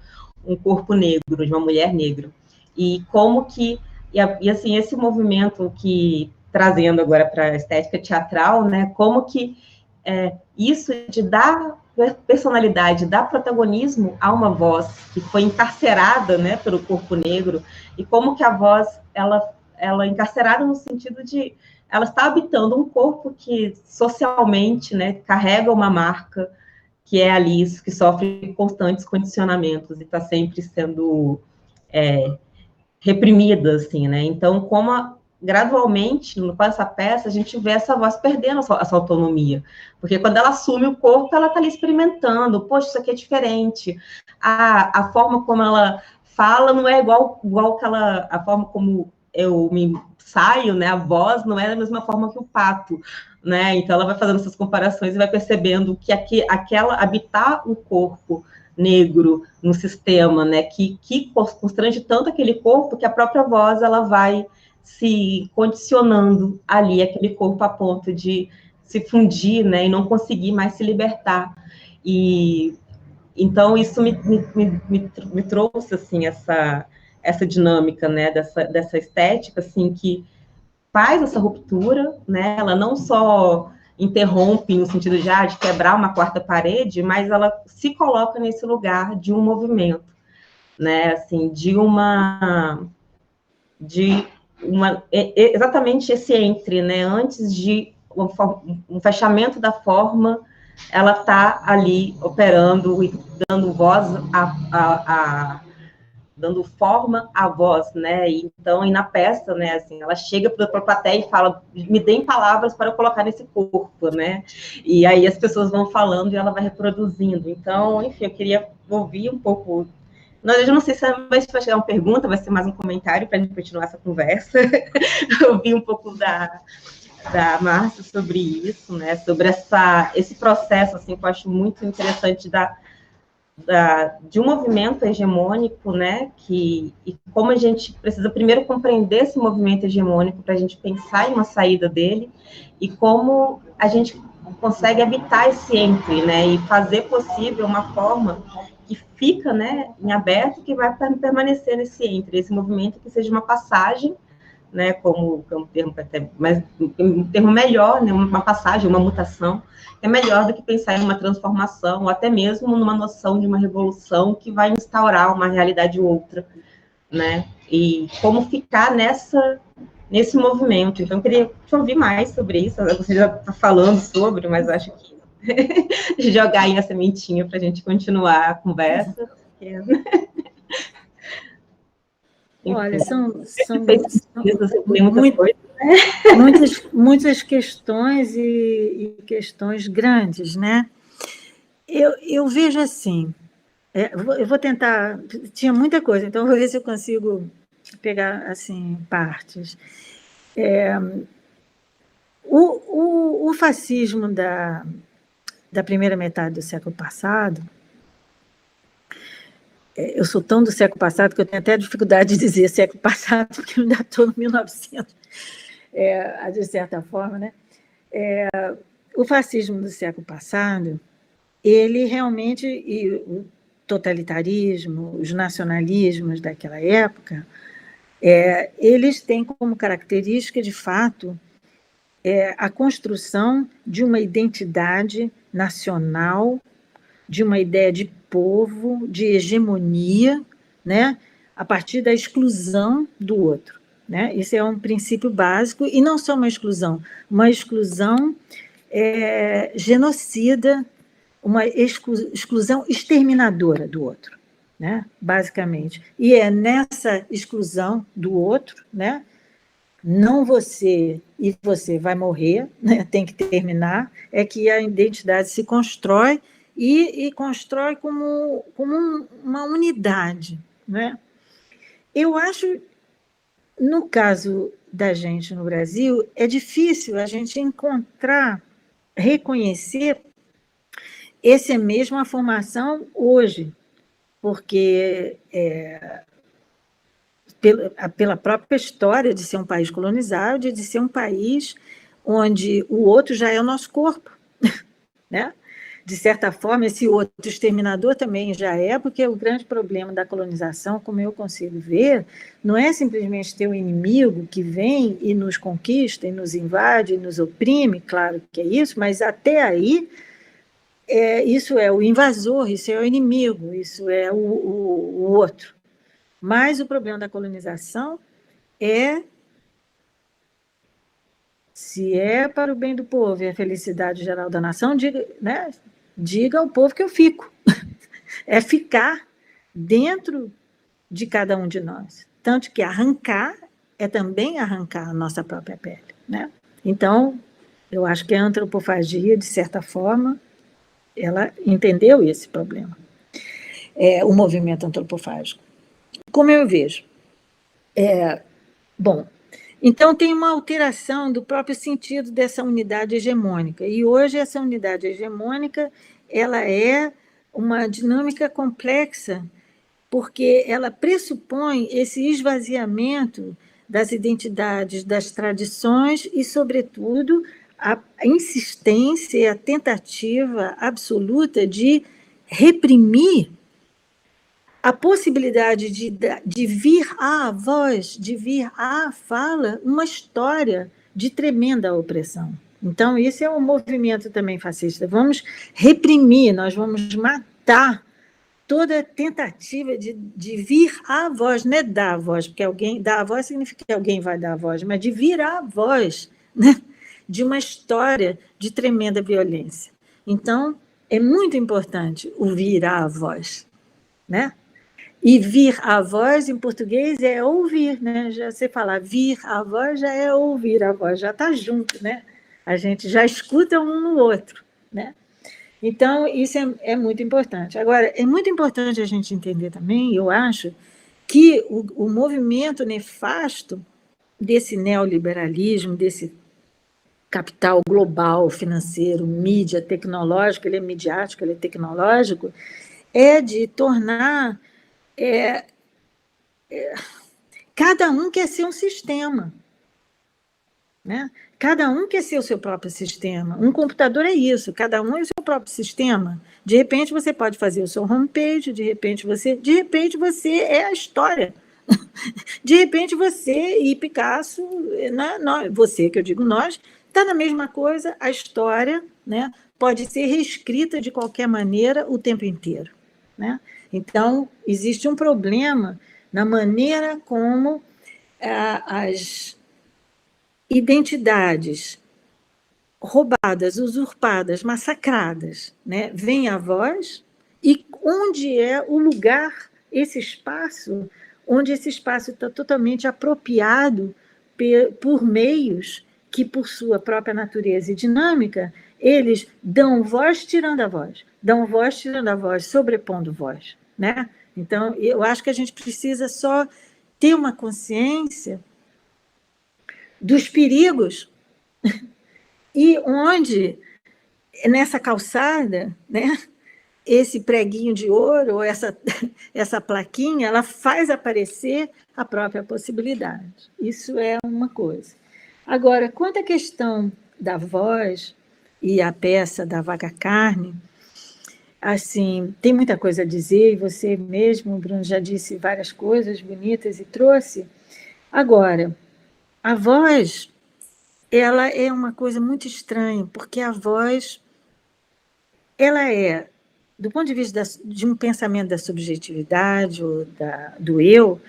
um corpo negro, de uma mulher negra, e como que, e assim, esse movimento que, trazendo agora para a estética teatral, né, como que isso de dar personalidade, dar protagonismo a uma voz que foi encarcerada, né, pelo corpo negro, e como que a voz, ela é encarcerada no sentido de, ela está habitando um corpo que socialmente, né, carrega uma marca, que é ali, que sofre constantes condicionamentos, e está sempre sendo reprimida, assim, né, então, gradualmente, com essa peça, a gente vê essa voz perdendo a sua autonomia, porque quando ela assume o corpo, ela está ali experimentando, poxa, isso aqui é diferente, a forma como ela fala não é igual que a forma como eu me saio, né, a voz não é da mesma forma que o pato, né, então ela vai fazendo essas comparações e vai percebendo que aquela habitar o corpo negro no sistema, né, que constrange tanto aquele corpo, que a própria voz, ela vai se condicionando ali, aquele corpo, a ponto de se fundir, né, e não conseguir mais se libertar. E então isso me trouxe, assim, essa dinâmica, né, dessa estética, assim, que faz essa ruptura, né, ela não só interrompe no sentido de quebrar uma quarta parede, mas ela se coloca nesse lugar de um movimento, né, assim, exatamente esse entre, né, antes de um fechamento da forma, ela está ali operando e dando voz dando forma à voz, né, então, e na peça, né, assim, ela chega para a plateia e fala, me deem palavras para eu colocar nesse corpo, né, e aí as pessoas vão falando e ela vai reproduzindo, então, enfim, eu queria ouvir um pouco. Eu não sei se vai chegar uma pergunta, vai ser mais um comentário para a gente continuar essa conversa. Eu vi um pouco da Márcia sobre isso, né? Sobre esse processo, assim, que eu acho muito interessante de um movimento hegemônico, né? E como a gente precisa primeiro compreender esse movimento hegemônico para a gente pensar em uma saída dele, e como a gente consegue habitar esse entre, né? E fazer possível uma forma que fica, né, em aberto, que vai permanecer nesse entre, esse movimento que seja uma passagem, né, como um termo até mais, um termo melhor, né, uma passagem, uma mutação, é melhor do que pensar em uma transformação, ou até mesmo numa noção de uma revolução que vai instaurar uma realidade outra, né, e como ficar nesse movimento. Então, eu queria te ouvir mais sobre isso. Você já está falando sobre, mas acho que jogar aí a sementinha para a gente continuar a conversa. Olha, são muitas questões e questões grandes, né? Eu vejo assim, eu vou tentar, tinha muita coisa, então eu vou ver se eu consigo pegar, assim, partes. O fascismo da primeira metade do século passado, eu sou tão do século passado que eu tenho até dificuldade de dizer século passado, porque eu ainda estou no 1900, de certa forma, né? O fascismo do século passado, ele realmente, e o totalitarismo, os nacionalismos daquela época, eles têm como característica, de fato, a construção de uma identidade nacional, de uma ideia de povo, de hegemonia, né, a partir da exclusão do outro, né? Isso é um princípio básico, e não só uma exclusão genocida, uma exclusão exterminadora do outro, né, basicamente. E é nessa exclusão do outro, né, não você e você vai morrer, né, tem que terminar, é que a identidade se constrói e constrói como uma unidade, né? Eu acho, no caso da gente no Brasil, é difícil a gente reconhecer essa mesma formação hoje, porque pela própria história de ser um país colonizado, de ser um país onde o outro já é o nosso corpo, né? De certa forma, esse outro exterminador também já porque o grande problema da colonização, como eu consigo ver, não é simplesmente ter um inimigo que vem e nos conquista, e nos invade, e nos oprime, claro que é isso, mas até aí, isso é o invasor, isso é o inimigo, isso é o outro. Mas o problema da colonização se é para o bem do povo e a felicidade geral da nação, diga ao povo que eu fico. É ficar dentro de cada um de nós. Tanto que arrancar é também arrancar a nossa própria pele, né? Então, eu acho que a antropofagia, de certa forma, ela entendeu esse problema. O movimento antropofágico. Como eu vejo? Bom, então tem uma alteração do próprio sentido dessa unidade hegemônica. E hoje essa unidade hegemônica ela é uma dinâmica complexa, porque ela pressupõe esse esvaziamento das identidades, das tradições e, sobretudo, a insistência e a tentativa absoluta de reprimir a possibilidade de vir à voz, de vir à fala, uma história de tremenda opressão. Então, isso é um movimento também fascista. Vamos reprimir, nós vamos matar toda tentativa de vir à voz, não é dar a voz, porque alguém dar a voz significa que alguém vai dar a voz, mas de vir à voz, né, de uma história de tremenda violência. Então, é muito importante o vir à voz, né? E vir à voz, em português, é ouvir, né? Já você falar vir à voz, já é ouvir a voz, já está junto, né? A gente já escuta um no outro, né? Então, isso é muito importante. Agora, é muito importante a gente entender também, eu acho, que o movimento nefasto desse neoliberalismo, desse capital global, financeiro, mídia, tecnológico, ele é midiático, ele é tecnológico, é de tornar... cada um quer ser um sistema, né? Cada um quer ser o seu próprio sistema. Um computador é isso, cada um é o seu próprio sistema. De repente você pode fazer o seu homepage, de repente você é a história De repente você e Picasso, você, que eu digo nós, está na mesma coisa, a história, né, pode ser reescrita de qualquer maneira o tempo inteiro. Né? Então, existe um problema na maneira como as identidades roubadas, usurpadas, massacradas, né, vêm à voz, e onde é o lugar, esse espaço, onde esse espaço está totalmente apropriado por meios que, por sua própria natureza e dinâmica, eles dão voz tirando a voz, dão voz tirando a voz, sobrepondo voz. Né? Então, eu acho que a gente precisa só ter uma consciência dos perigos e onde, nessa calçada, né, esse preguinho de ouro, ou essa plaquinha, ela faz aparecer a própria possibilidade. Isso é uma coisa. Agora, quanto à questão da voz e a peça da Vaca Carne, assim, tem muita coisa a dizer, e você mesmo, Bruno, já disse várias coisas bonitas e trouxe. Agora, a voz, ela é uma coisa muito estranha, porque a voz, ela é, do ponto de vista de um pensamento da subjetividade ou do eu,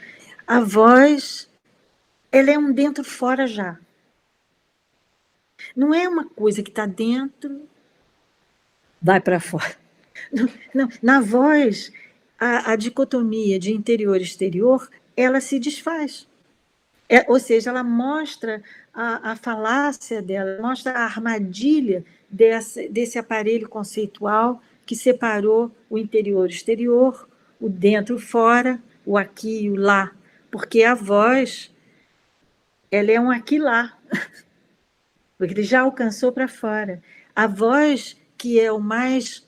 a voz, ela é um dentro-fora já. Não é uma coisa que está dentro, vai para fora. Não, na voz, a dicotomia de interior e exterior, ela se desfaz. Ou seja, ela mostra a falácia dela, mostra a armadilha desse aparelho conceitual que separou o interior e o exterior, o dentro e o fora, o aqui e o lá. Porque a voz, ela é um aqui e lá, porque ele já alcançou para fora. A voz, que é o mais,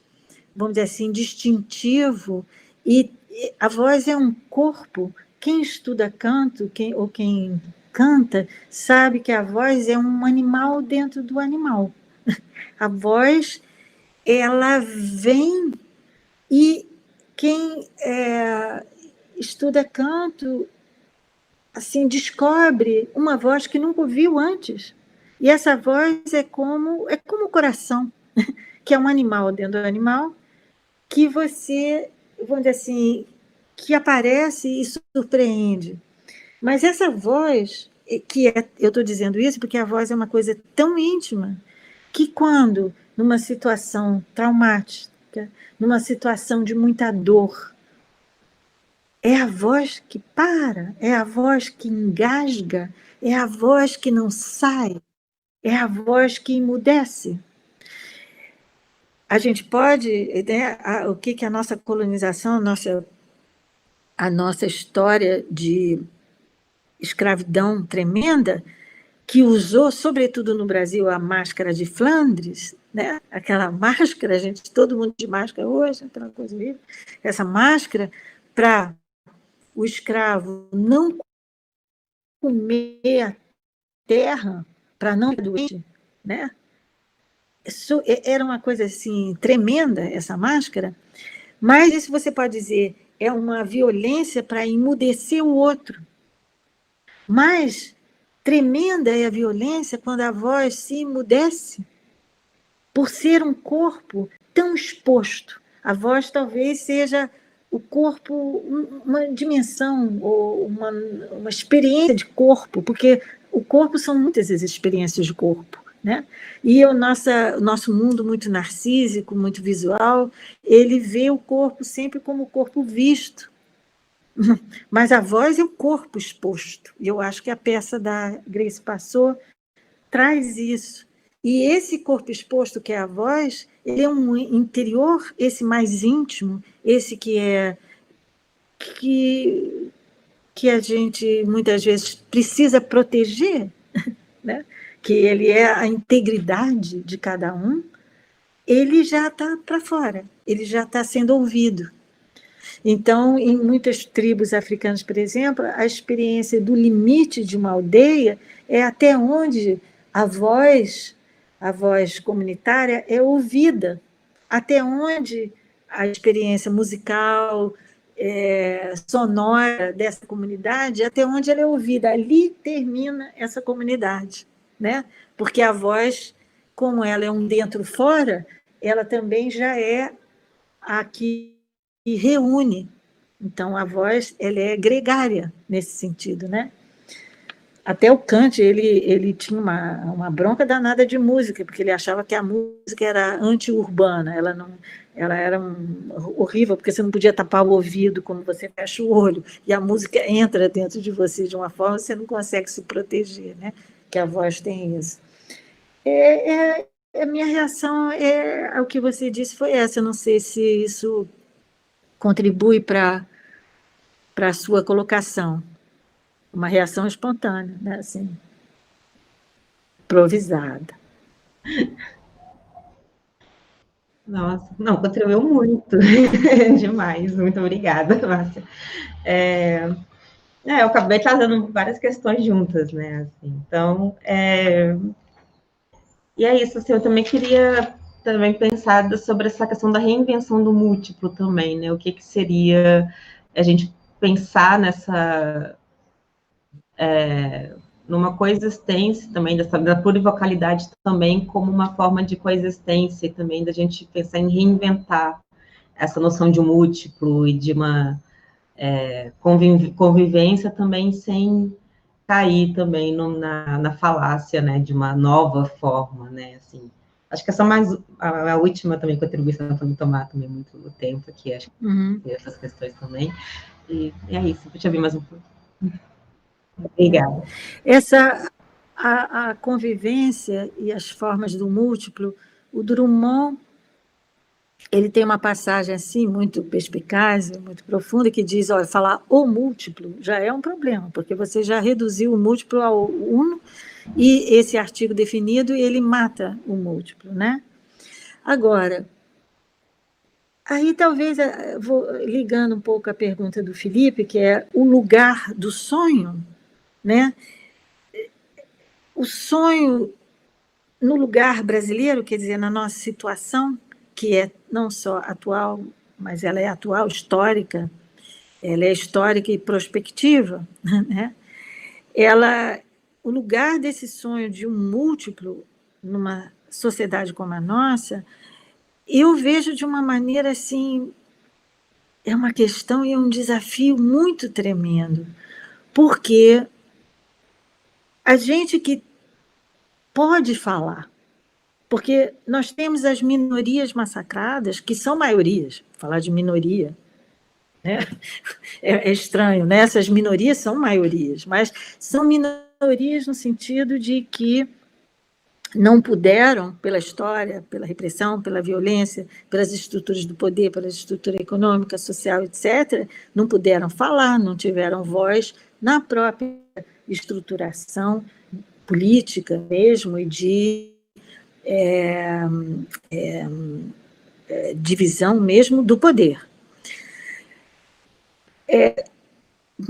vamos dizer assim, distintivo, e a voz é um corpo. Quem estuda canto, ou quem canta, sabe que a voz é um animal dentro do animal. A voz, ela vem, e quem estuda canto, assim, descobre uma voz que nunca ouviu antes. E essa voz é como o coração, que é um animal dentro do animal, que você, vamos dizer assim, que aparece e surpreende. Mas essa voz, eu estou dizendo isso porque a voz é uma coisa tão íntima que quando, numa situação traumática, numa situação de muita dor, é a voz que para, é a voz que engasga, é a voz que não sai, é a voz que emudece. A gente pode, né, o que a nossa colonização, a nossa história de escravidão tremenda, que usou, sobretudo no Brasil, a máscara de Flandres, né? Aquela máscara, gente, todo mundo de máscara hoje, aquela coisa horrível, essa máscara para o escravo não comer a terra, para não ser doente, né? Isso era uma coisa assim tremenda, essa máscara, mas isso você pode dizer é uma violência para emudecer o outro. Mas tremenda é a violência quando a voz se emudece por ser um corpo tão exposto. A voz talvez seja o corpo, uma dimensão, ou uma experiência de corpo, porque o corpo são muitas as experiências de corpo. Né? E o nosso mundo muito narcísico, muito visual, ele vê o corpo sempre como o corpo visto. Mas a voz é o corpo exposto. E eu acho que a peça da Grace Passou traz isso. E esse corpo exposto, que é a voz, ele é um interior, esse mais íntimo, esse que a gente muitas vezes precisa proteger, né? Que ele é a integridade de cada um, ele já está para fora, ele já está sendo ouvido. Então, em muitas tribos africanas, por exemplo, a experiência do limite de uma aldeia é até onde a voz comunitária é ouvida, até onde a experiência musical, sonora dessa comunidade até onde ela é ouvida. Ali termina essa comunidade, né? Porque a voz, como ela é um dentro-fora, ela também já é a que reúne. Então, a voz ela é gregária nesse sentido, né? Até o Kant, ele tinha uma bronca danada de música, porque ele achava que a música era anti-urbana, ela era horrível, porque você não podia tapar o ouvido como você fecha o olho, e a música entra dentro de você de uma forma que você não consegue se proteger, né? Que a voz tem isso. A minha reação ao que você disse foi essa. Eu não sei se isso contribui para a sua colocação. Uma reação espontânea, né? Assim, improvisada. Nossa, não, contribuiu muito, demais, muito obrigada, Márcia. Eu acabei trazendo várias questões juntas, né, assim, então, e é isso, assim, eu também queria também pensar sobre essa questão da reinvenção do múltiplo também, né, o que seria a gente pensar numa coexistência também, da plurivocalidade também como uma forma de coexistência e também da gente pensar em reinventar essa noção de um múltiplo e de uma convivência também sem cair também na falácia, né, de uma nova forma, né, assim. Acho que essa a última também contribuição para não tomar também muito o tempo aqui, acho que essas questões também. E é isso, deixa eu ver mais um pouco. Obrigada. A convivência e as formas do múltiplo, o Drummond, ele tem uma passagem assim muito perspicaz, muito profunda, que diz, olha, falar o múltiplo já é um problema, porque você já reduziu o múltiplo ao uno, e esse artigo definido, ele mata o múltiplo, né? Agora, aí talvez, vou ligando um pouco a pergunta do Felipe, que é o lugar do sonho, né? O sonho no lugar brasileiro, quer dizer, na nossa situação, que é não só atual, mas ela é atual, histórica, ela é histórica e prospectiva, né? O lugar desse sonho de um múltiplo numa sociedade como a nossa, eu vejo de uma maneira assim, é uma questão e um desafio muito tremendo, porque a gente que pode falar, porque nós temos as minorias massacradas, que são maiorias, falar de minoria, né? É estranho, né? Essas minorias são maiorias, mas são minorias no sentido de que não puderam, pela história, pela repressão, pela violência, pelas estruturas do poder, pela estrutura econômica, social, etc., não puderam falar, não tiveram voz na própria estruturação política mesmo e de divisão mesmo do poder.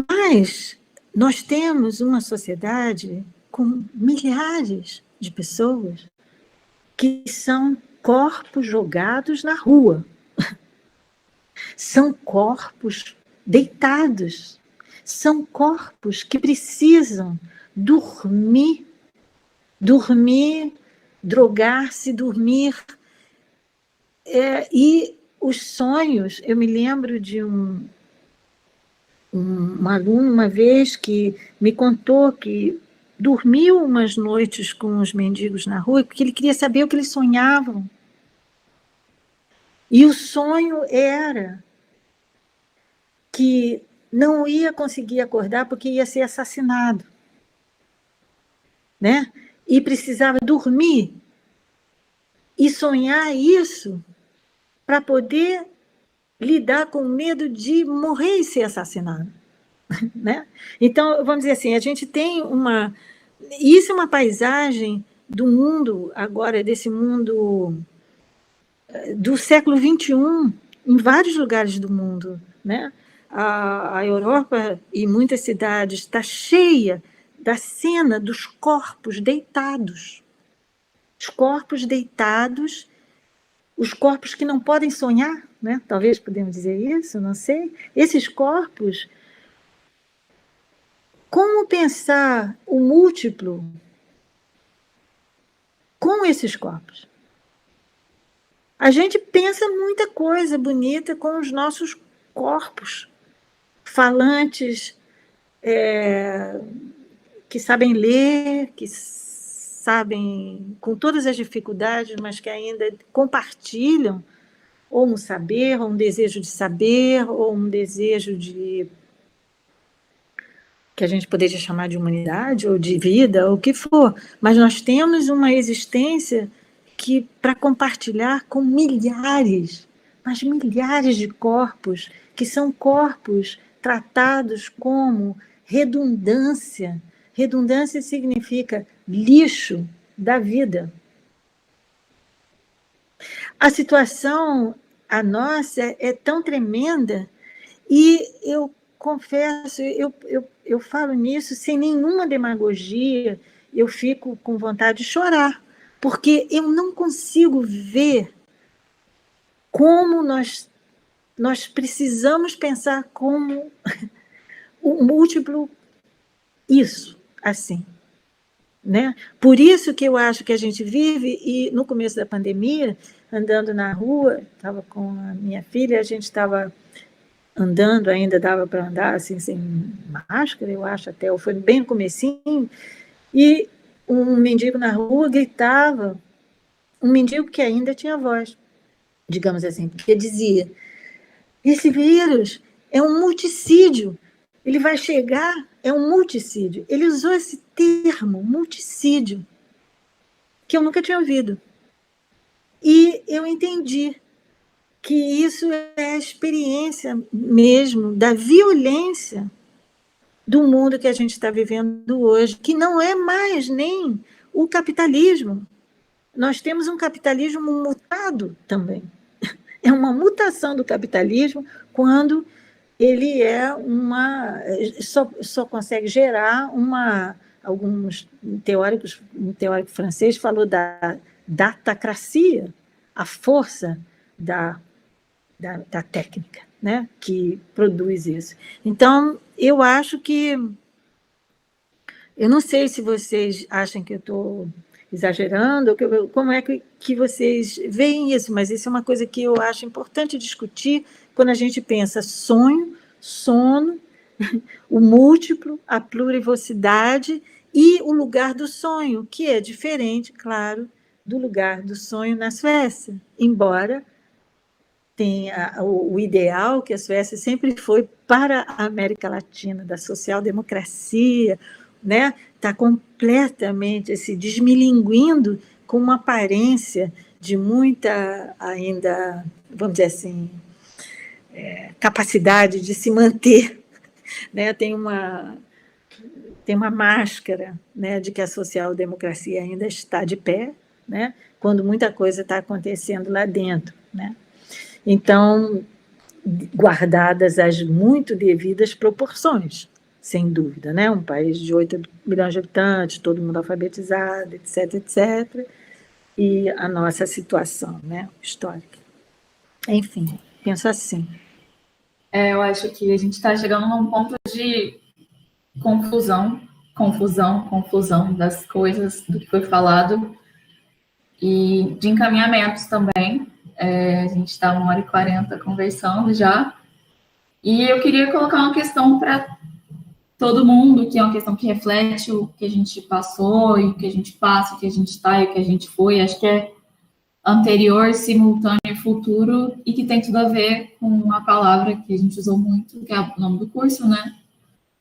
Mas nós temos uma sociedade com milhares de pessoas que são corpos jogados na rua. São corpos deitados. São corpos que precisam dormir, drogar-se, dormir. E os sonhos, eu me lembro de um aluno uma vez que me contou que dormiu umas noites com os mendigos na rua porque ele queria saber o que eles sonhavam. E o sonho era que não ia conseguir acordar porque ia ser assassinado, né? E precisava dormir e sonhar isso para poder lidar com o medo de morrer e ser assassinado, né? Então, vamos dizer assim, a gente tem isso é uma paisagem do mundo, agora, desse mundo do século XXI, em vários lugares do mundo, né? A Europa e muitas cidades está cheia da cena dos corpos deitados. Os corpos deitados, os corpos que não podem sonhar, né? Talvez podemos dizer isso, não sei. Esses corpos, como pensar o múltiplo com esses corpos? A gente pensa muita coisa bonita com os nossos corpos, falantes, que sabem ler, que sabem, com todas as dificuldades, mas que ainda compartilham ou um saber, ou um desejo de saber, ou um desejo de, que a gente poderia chamar de humanidade, ou de vida, ou o que for. Mas nós temos uma existência que, para compartilhar com milhares, mas milhares de corpos, que são corpos tratados como redundância. Redundância significa lixo da vida. A situação, a nossa, é tão tremenda, e eu confesso, eu falo nisso sem nenhuma demagogia, eu fico com vontade de chorar, porque eu não consigo ver como nós precisamos pensar como o múltiplo isso, assim. Né? Por isso que eu acho que a gente vive, e no começo da pandemia, andando na rua, estava com a minha filha, a gente estava andando, ainda dava para andar assim, sem máscara, eu acho, até, ou foi bem no comecinho, e um mendigo na rua gritava, um mendigo que ainda tinha voz, digamos assim, porque dizia, esse vírus é um multicídio, ele vai chegar, é um multicídio. Ele usou esse termo, multicídio, que eu nunca tinha ouvido. E eu entendi que isso é a experiência mesmo da violência do mundo que a gente está vivendo hoje, que não é mais nem o capitalismo. Nós temos um capitalismo mutado também. É uma mutação do capitalismo quando ele é só consegue gerar alguns teóricos, um teórico francês falou da datacracia, a força da técnica, né, que produz isso. Então, eu acho que, eu não sei se vocês acham que eu estou exagerando, como é que vocês veem isso, mas isso é uma coisa que eu acho importante discutir quando a gente pensa sonho, sono, o múltiplo, a plurivocidade e o lugar do sonho, que é diferente, claro, do lugar do sonho na Suécia, embora tenha o ideal que a Suécia sempre foi para a América Latina, da social-democracia, né? Está completamente se desmilinguindo com uma aparência de muita, ainda, vamos dizer assim, capacidade de se manter, né? Tem uma máscara, né, de que a social-democracia ainda está de pé, né, quando muita coisa está acontecendo lá dentro, né? Então, guardadas as muito devidas proporções, sem dúvida, né? Um país de 8 milhões de habitantes, todo mundo alfabetizado, etc., etc., e a nossa situação, né, histórica. Enfim, penso assim. Eu acho que a gente está chegando num ponto de confusão das coisas, do que foi falado, e de encaminhamentos também. A gente está 1h40 conversando já, e eu queria colocar uma questão para todo mundo, que é uma questão que reflete o que a gente passou, e o que a gente passa, o que a gente está e o que a gente foi. Acho que é anterior, simultâneo e futuro, e que tem tudo a ver com uma palavra que a gente usou muito, que é o nome do curso, né?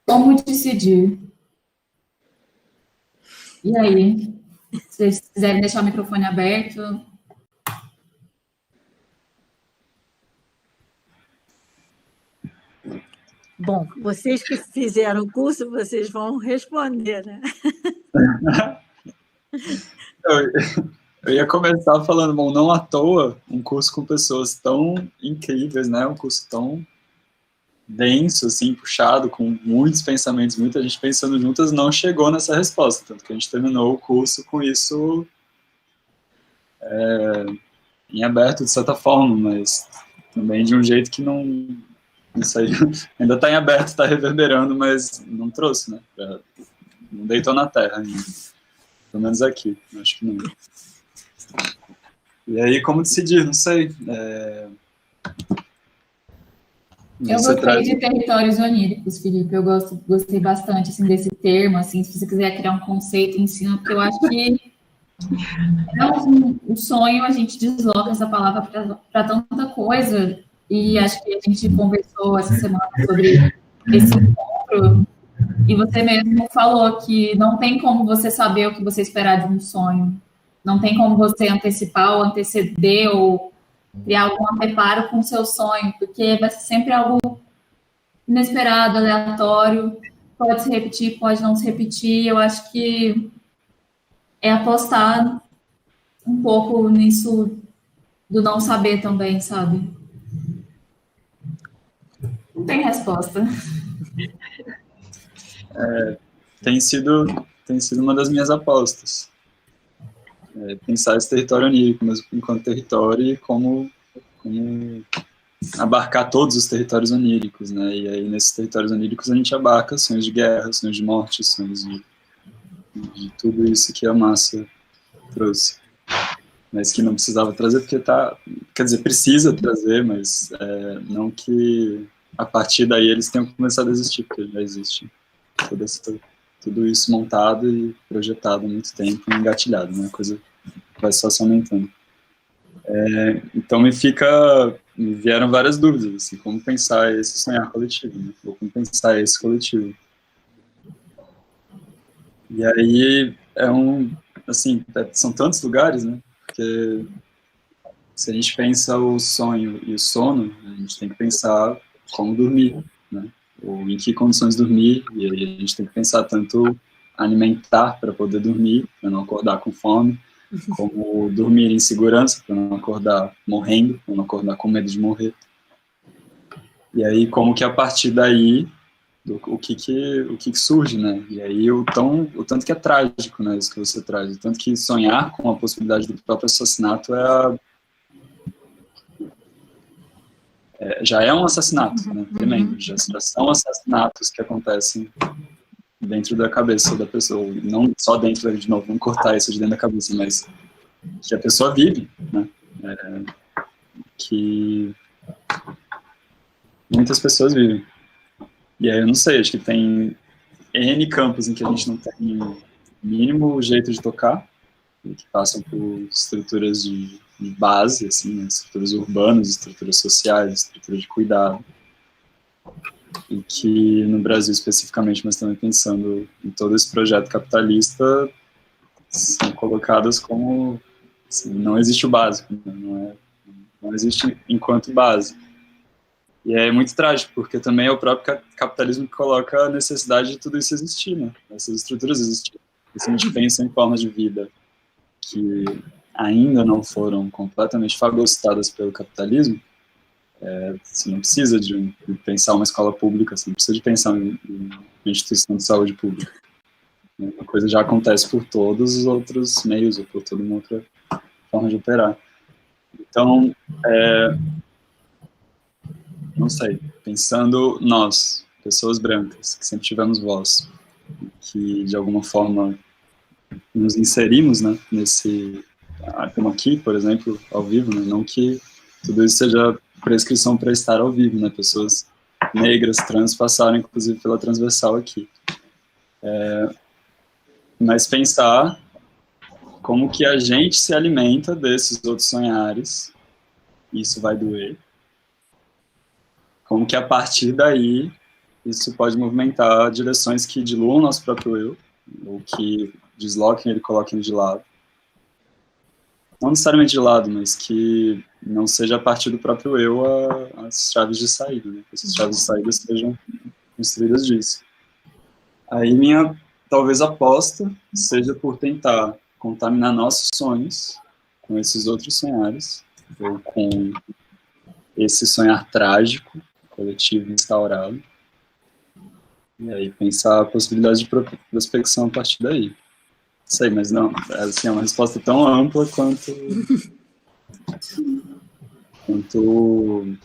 Como decidir. E aí, se vocês quiserem deixar o microfone aberto. Bom, vocês que fizeram o curso, vocês vão responder, né? Eu ia começar falando, bom, não à toa, um curso com pessoas tão incríveis, né? Um curso tão denso, assim, puxado, com muitos pensamentos, muita gente pensando juntas, não chegou nessa resposta, tanto que a gente terminou o curso com isso em aberto, de certa forma, mas também de um jeito que não sei, ainda está em aberto, está reverberando, mas não trouxe, né? Não deitou na terra ainda. Pelo menos aqui, acho que não. E aí, como decidir? Não sei. Eu gostei de territórios oníricos, Felipe. Eu gostei bastante assim, desse termo. Assim, se você quiser criar um conceito em cima, porque eu acho que um sonho, a gente desloca essa palavra para tanta coisa. E acho que a gente conversou essa semana sobre esse encontro. E você mesmo falou que não tem como você saber o que você esperar de um sonho. Não tem como você antecipar ou anteceder ou criar algum anteparo com o seu sonho, porque vai ser sempre algo inesperado, aleatório, pode se repetir, pode não se repetir. Eu acho que é apostar um pouco nisso do não saber também, sabe? Não tem resposta. Tem sido uma das minhas apostas. Pensar esse território onírico, mas enquanto território e como abarcar todos os territórios oníricos, né? E aí, nesses territórios oníricos, a gente abarca sonhos de guerra, sonhos de morte, sonhos de tudo isso que a massa trouxe. Mas que não precisava trazer, porque quer dizer, precisa trazer, mas não que a partir daí eles tenham começado a existir, porque já existe tudo isso montado e projetado há muito tempo e engatilhado, né? A coisa vai só se aumentando. Então me vieram várias dúvidas, assim, como pensar esse sonhar coletivo, né? Ou como pensar esse coletivo. E aí assim, são tantos lugares, né? Porque se a gente pensa o sonho e o sono, a gente tem que pensar como dormir, né? Ou em que condições dormir, e aí a gente tem que pensar tanto alimentar para poder dormir, para não acordar com fome, como dormir em segurança, para não acordar morrendo, para não acordar com medo de morrer. E aí, como que a partir daí, o que surge, né? E aí, o tanto que é trágico, né, isso que você traz, o tanto que sonhar com a possibilidade do próprio assassinato já é um assassinato, né, tremendo. Já são assassinatos que acontecem dentro da cabeça da pessoa, não só dentro, de novo, não cortar isso de dentro da cabeça, mas que a pessoa vive, né, que muitas pessoas vivem. E aí eu não sei, acho que tem N campos em que a gente não tem o mínimo jeito de tocar, que passam por estruturas de base, assim, né, estruturas urbanas, estruturas sociais, estruturas de cuidado, e que no Brasil especificamente, mas também pensando em todo esse projeto capitalista, são colocadas como, assim, não existe o básico, né, não existe enquanto base. E é muito trágico, porque também é o próprio capitalismo que coloca a necessidade de tudo isso existir, né, essas estruturas existirem. E se a gente pensa em formas de vida que ainda não foram completamente fagocitadas pelo capitalismo, você não precisa de pensar uma escola pública, você não precisa de pensar em uma instituição de saúde pública. A coisa já acontece por todos os outros meios, ou por toda uma outra forma de operar. Então, não sei, pensando nós, pessoas brancas, que sempre tivemos voz, que de alguma forma nos inserimos, né, como aqui, por exemplo, ao vivo, né, não que tudo isso seja prescrição para estar ao vivo, né, pessoas negras, trans, passaram inclusive pela transversal aqui. Mas pensar como que a gente se alimenta desses outros sonhares, isso vai doer, como que a partir daí isso pode movimentar direções que diluam o nosso próprio eu, ou que desloquem ele, coloquem de lado. Não necessariamente de lado, mas que não seja a partir do próprio eu as chaves de saída, né? Que essas chaves de saída sejam construídas disso. Aí minha, talvez, aposta seja por tentar contaminar nossos sonhos com esses outros sonhares, ou com esse sonhar trágico, coletivo, instaurado, e aí pensar a possibilidade de prospecção a partir daí. Sei, mas não, assim, é uma resposta tão ampla quanto quanto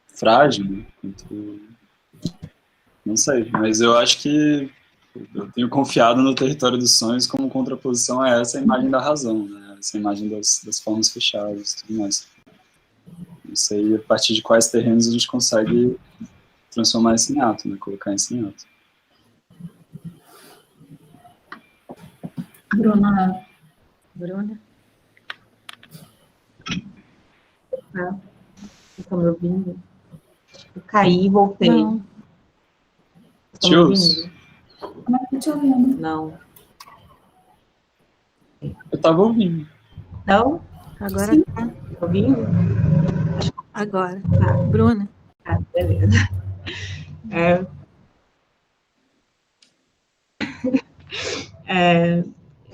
frágil, né? Quanto... Não sei, mas eu acho que eu tenho confiado no território dos sonhos como contraposição a essa imagem da razão, né? Essa imagem das formas fechadas e tudo mais. Não sei a partir de quais terrenos a gente consegue transformar isso em ato, né? Colocar isso em ato. Bruna. Estão me ouvindo? Eu caí e voltei. Não. Estão me ouvindo? Como é que eu te ouvindo? Não. Eu estava ouvindo. Então, Agora sim. tá. Tá ouvindo? Agora. Bruna. Beleza.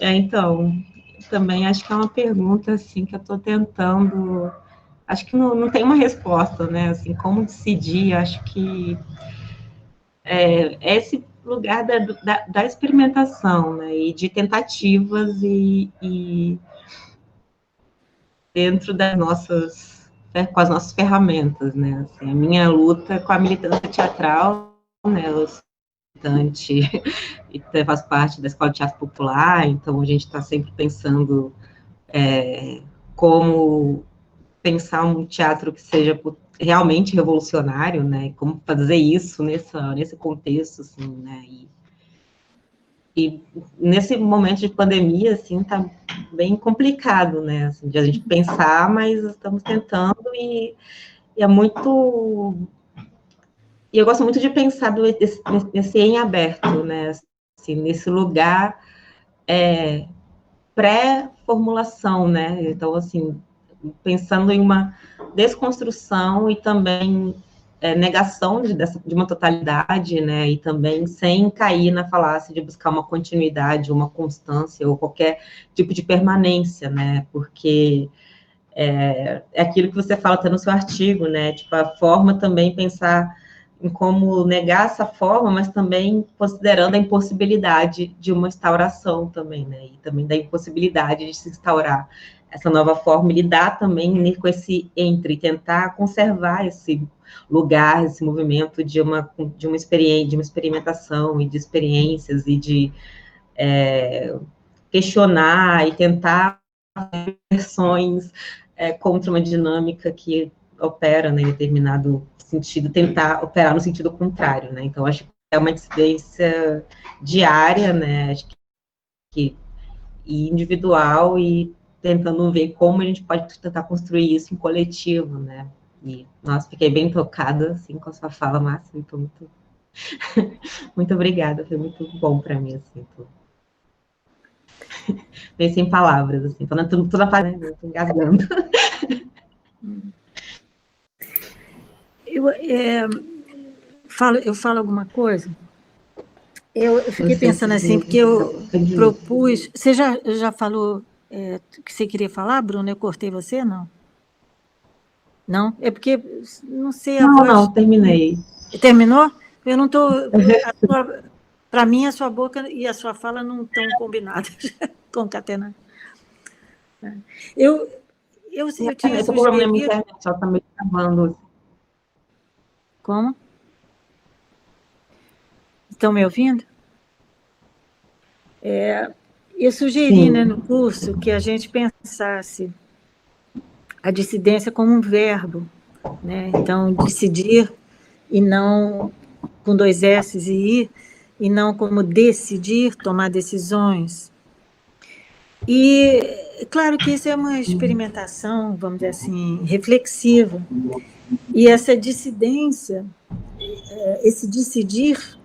Então, também acho que é uma pergunta, assim, que eu estou tentando... Acho que não tem uma resposta, né? Assim, como decidir, acho que esse lugar da experimentação, né? E de tentativas e dentro das nossas... com as nossas ferramentas, né? Assim, a minha luta com a militância teatral, né? Eu sou militante e faço parte da Escola de Teatro Popular, então a gente está sempre pensando como pensar um teatro que seja realmente revolucionário, né? Como fazer isso nesse contexto, assim, né? E nesse momento de pandemia, assim, tá bem complicado, né? Assim, de a gente pensar, mas estamos tentando e é muito... E eu gosto muito de pensar nesse em aberto, né? Assim, nesse lugar pré-formulação, né? Então, assim, pensando em uma desconstrução e também negação de uma totalidade, né? E também sem cair na falácia de buscar uma continuidade, uma constância ou qualquer tipo de permanência, né? Porque é aquilo que você fala até no seu artigo, né? Tipo, a forma também pensar em como negar essa forma, mas também considerando a impossibilidade de uma instauração também, né? E também da impossibilidade de se instaurar essa nova forma e lidar também com esse tentar conservar esse lugar, esse movimento de uma experiência, de uma experimentação e de experiências e de questionar e tentar versões contra uma dinâmica que opera, né, em determinado sentido, tentar operar no sentido contrário, né? Então, acho que é uma dissidência diária, né? Acho que individual e tentando ver como a gente pode tentar construir isso em coletivo, né? E, nossa, fiquei bem tocada, assim, com a sua fala, Márcia, então, muito, muito obrigada, foi muito bom para mim, assim, bem sem palavras, assim, falando toda a parte, né? Tô engasgando. Eu falo alguma coisa? Eu fiquei pensando assim, porque eu propus... Você já falou que você queria falar, Bruna? Eu cortei você, não? Não? É porque, não sei, a voz... Não, terminei. Terminou? Eu não estou... Para mim, a sua boca e a sua fala não estão combinadas, concatenadas. Eu tinha Esse problema na minha sugerido... internet, só está meio travando. Como? Estão me ouvindo? Eu sugeri, né, no curso que a gente pensasse a dissidência como um verbo, né? Então, decidir e não com 2 S's e não como decidir, tomar decisões. E, claro que isso é uma experimentação, vamos dizer assim, reflexiva. E essa dissidência, esse decidir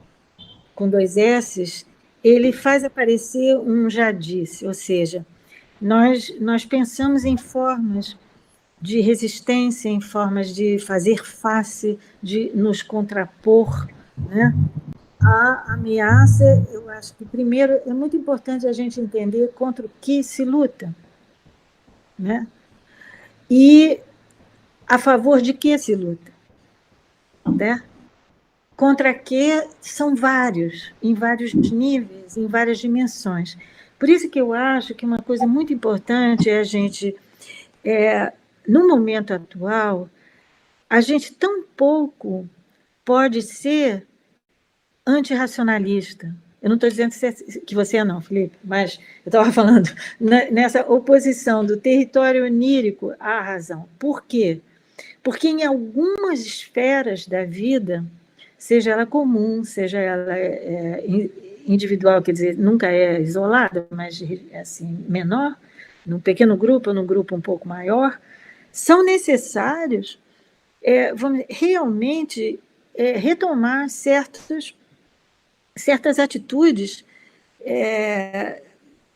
com 2 S's, ele faz aparecer um já disse, ou seja, nós pensamos em formas de resistência, em formas de fazer face, de nos contrapor, né? A ameaça, eu acho que, primeiro, é muito importante a gente entender contra o que se luta, né? E a favor de que se luta, né? Contra que são vários, em vários níveis, em várias dimensões. Por isso que eu acho que uma coisa muito importante é a gente no momento atual, a gente tão pouco pode ser antirracionalista. Eu não estou dizendo que você é não, Felipe, mas eu estava falando nessa oposição do território onírico à razão. Por quê? Porque em algumas esferas da vida, seja ela comum, seja ela individual, quer dizer, nunca é isolada, mas assim, menor, num pequeno grupo ou num grupo um pouco maior, são necessários vamos realmente retomar certas atitudes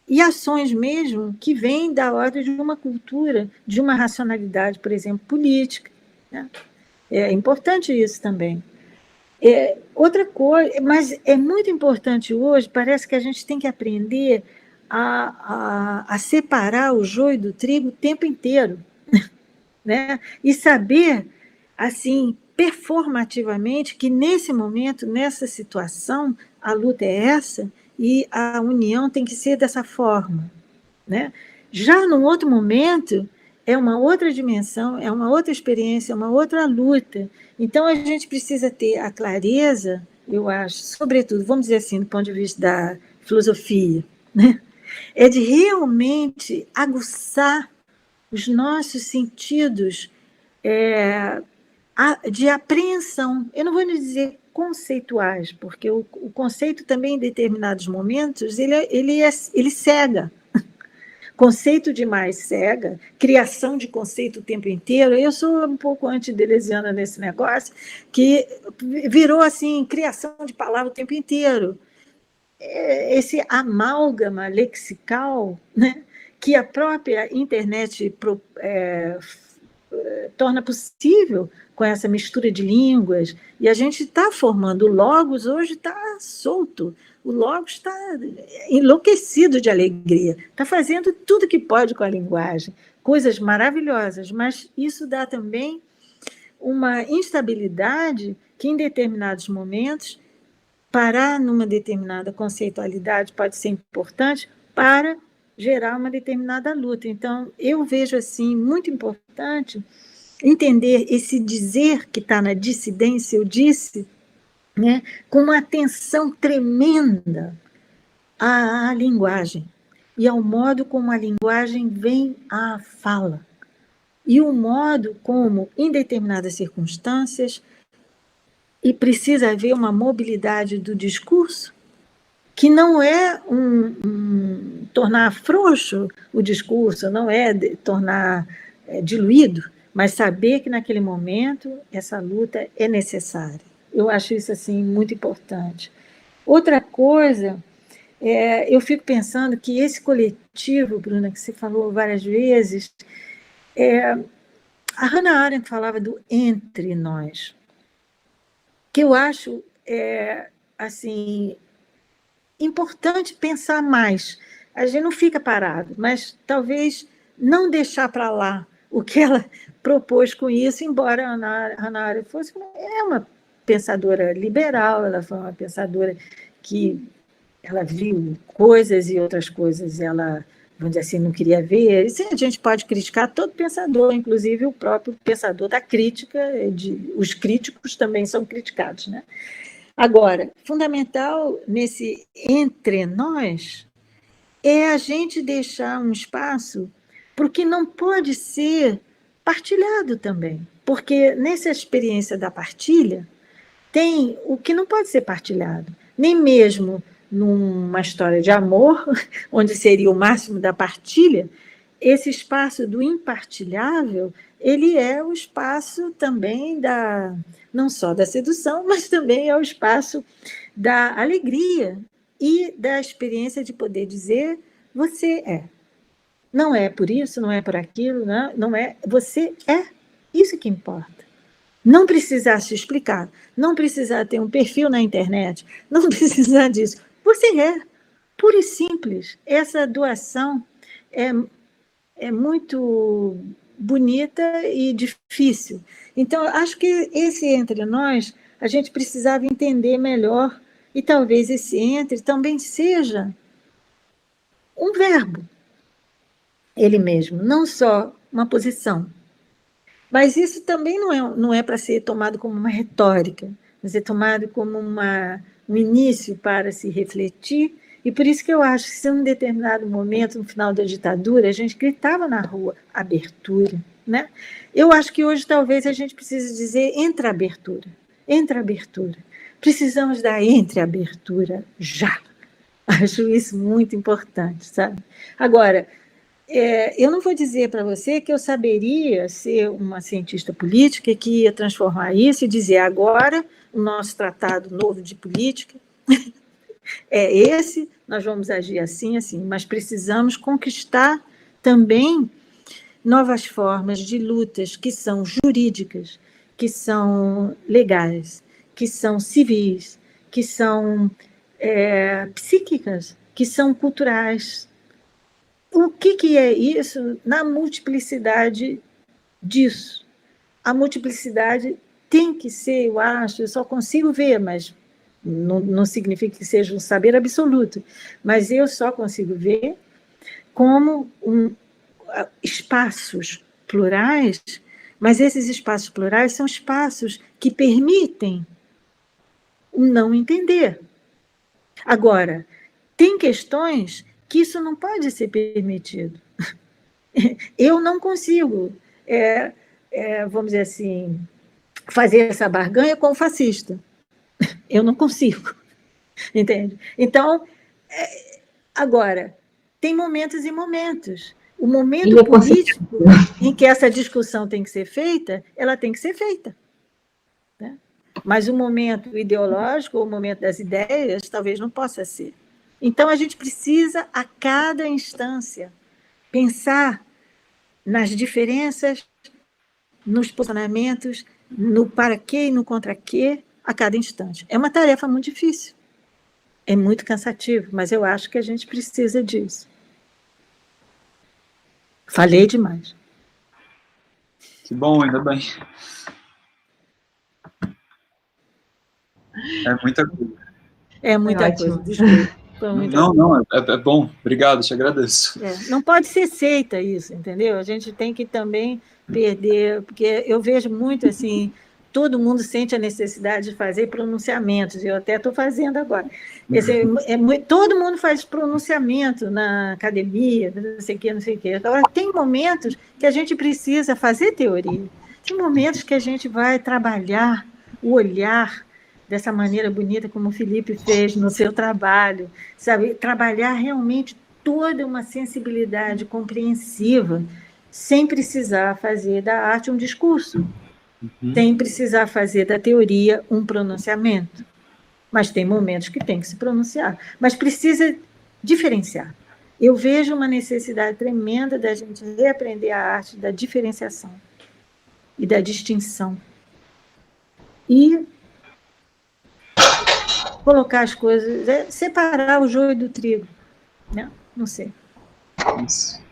e ações mesmo que vêm da ordem de uma cultura, de uma racionalidade, por exemplo, política. Né? É importante isso também. Outra coisa, mas é muito importante hoje, parece que a gente tem que aprender a separar o joio do trigo o tempo inteiro, né? E saber, assim, performativamente, que nesse momento, nessa situação, a luta é essa e a união tem que ser dessa forma, né? Já num outro momento, é uma outra dimensão, é uma outra experiência, é uma outra luta. Então, a gente precisa ter a clareza, eu acho, sobretudo, vamos dizer assim, do ponto de vista da filosofia, né? É de realmente aguçar os nossos sentidos de apreensão. Eu não vou dizer conceituais, porque o conceito também, em determinados momentos, ele cega. Conceito demais cega, criação de conceito o tempo inteiro. Eu sou um pouco antideleuziana nesse negócio, que virou assim, criação de palavra o tempo inteiro. Esse amálgama lexical, né, que a própria internet torna possível com essa mistura de línguas, e a gente está formando. O Logos hoje está solto, o Logos está enlouquecido de alegria, está fazendo tudo que pode com a linguagem, coisas maravilhosas, mas isso dá também uma instabilidade que, em determinados momentos, parar numa determinada conceitualidade pode ser importante para gerar uma determinada luta. Então, eu vejo assim muito importante entender esse dizer que está na dissidência, eu disse, né, com uma atenção tremenda à linguagem e ao modo como a linguagem vem à fala e o modo como, em determinadas circunstâncias, e precisa haver uma mobilidade do discurso, que não é tornar frouxo o discurso, não é tornar diluído, mas saber que naquele momento essa luta é necessária. Eu acho isso assim muito importante. Outra coisa, eu fico pensando que esse coletivo, Bruna, que você falou várias vezes, a Hannah Arendt falava do entre nós, que eu acho assim importante pensar mais. A gente não fica parado, mas talvez não deixar para lá o que ela propôs com isso, embora a Hannah Arendt fosse uma pensadora liberal, ela foi uma pensadora que ela viu coisas e outras coisas ela, vamos dizer assim, não queria ver. Isso a gente pode criticar todo pensador, inclusive o próprio pensador da crítica, os críticos também são criticados, né? Agora, fundamental nesse entre nós é a gente deixar um espaço para o que não pode ser partilhado também, porque nessa experiência da partilha tem o que não pode ser partilhado, nem mesmo numa história de amor, onde seria o máximo da partilha, esse espaço do impartilhável, ele é o espaço também não só da sedução, mas também é o espaço da alegria e da experiência de poder dizer você é. Não é por isso, não é por aquilo, não é. Você é. Isso que importa. Não precisar se explicar, não precisar ter um perfil na internet, não precisar disso. Você é. Puro e simples. Essa doação é muito bonita e difícil. Então, acho que esse entre nós, a gente precisava entender melhor, e talvez esse entre também seja um verbo, ele mesmo, não só uma posição, Mas isso também não é para ser tomado como uma retórica, mas é tomado como um início para se refletir. E por isso que eu acho que, se em um determinado momento, no final da ditadura, a gente gritava na rua, abertura, né? Eu acho que hoje talvez a gente precise dizer entreabertura, entreabertura. Precisamos da entreabertura já. Acho isso muito importante, sabe? Agora, eu não vou dizer para você que eu saberia ser uma cientista política que ia transformar isso e dizer agora o nosso tratado novo de política é esse, nós vamos agir assim, assim, mas precisamos conquistar também novas formas de lutas que são jurídicas, que são legais, que são civis, que são psíquicas, que são culturais. O que é isso na multiplicidade disso? A multiplicidade tem que ser, eu acho, eu só consigo ver, mas não significa que seja um saber absoluto, mas eu só consigo ver como espaços plurais, mas esses espaços plurais são espaços que permitem o não entender. Agora, tem questões que isso não pode ser permitido. Eu não consigo, vamos dizer assim, fazer essa barganha com o fascista. Eu não consigo, entende? Então, agora, tem momentos e momentos. O momento político em que essa discussão tem que ser feita, ela tem que ser feita. Né? Mas o momento ideológico, ou o momento das ideias, talvez não possa ser. Então, a gente precisa, a cada instância, pensar nas diferenças, nos posicionamentos, no para quê e no contra quê, a cada instante. É uma tarefa muito difícil. É muito cansativo, mas eu acho que a gente precisa disso. Falei demais. Que bom, ainda bem. É muita coisa. É muita coisa, desculpa. Não, é bom. Obrigado, te agradeço. Não pode ser seita isso, entendeu? A gente tem que também perder, porque eu vejo muito assim, todo mundo sente a necessidade de fazer pronunciamentos, eu até estou fazendo agora. Todo mundo faz pronunciamento na academia, não sei o quê, não sei o quê. Agora, tem momentos que a gente precisa fazer teoria, tem momentos que a gente vai trabalhar o olhar dessa maneira bonita como o Felipe fez no seu trabalho, sabe? Trabalhar realmente toda uma sensibilidade compreensiva, sem precisar fazer da arte um discurso, sem precisar fazer da teoria um pronunciamento. Mas tem momentos que tem que se pronunciar. Mas precisa diferenciar. Eu vejo uma necessidade tremenda da gente reaprender a arte da diferenciação e da distinção. E colocar as coisas, separar o joio do trigo, né? Não sei. Isso.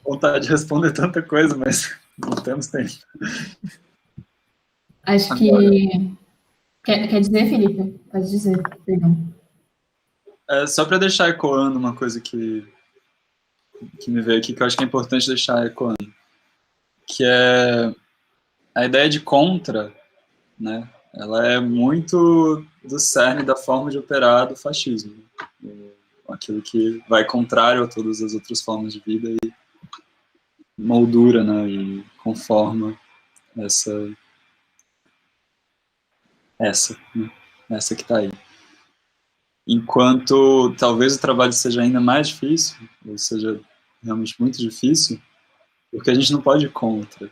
Vontade de responder tanta coisa, mas não temos tempo. Acho que... Quer dizer, Felipe? Pode dizer, perdão. Só para deixar ecoando uma coisa que me veio aqui, que eu acho que é importante deixar ecoando, que é a ideia de contra, né? Ela é muito do cerne da forma de operar do fascismo. Aquilo que vai contrário a todas as outras formas de vida e moldura, né? E conforma essa que está aí. Enquanto talvez o trabalho seja ainda mais difícil, ou seja, realmente muito difícil, porque a gente não pode ir contra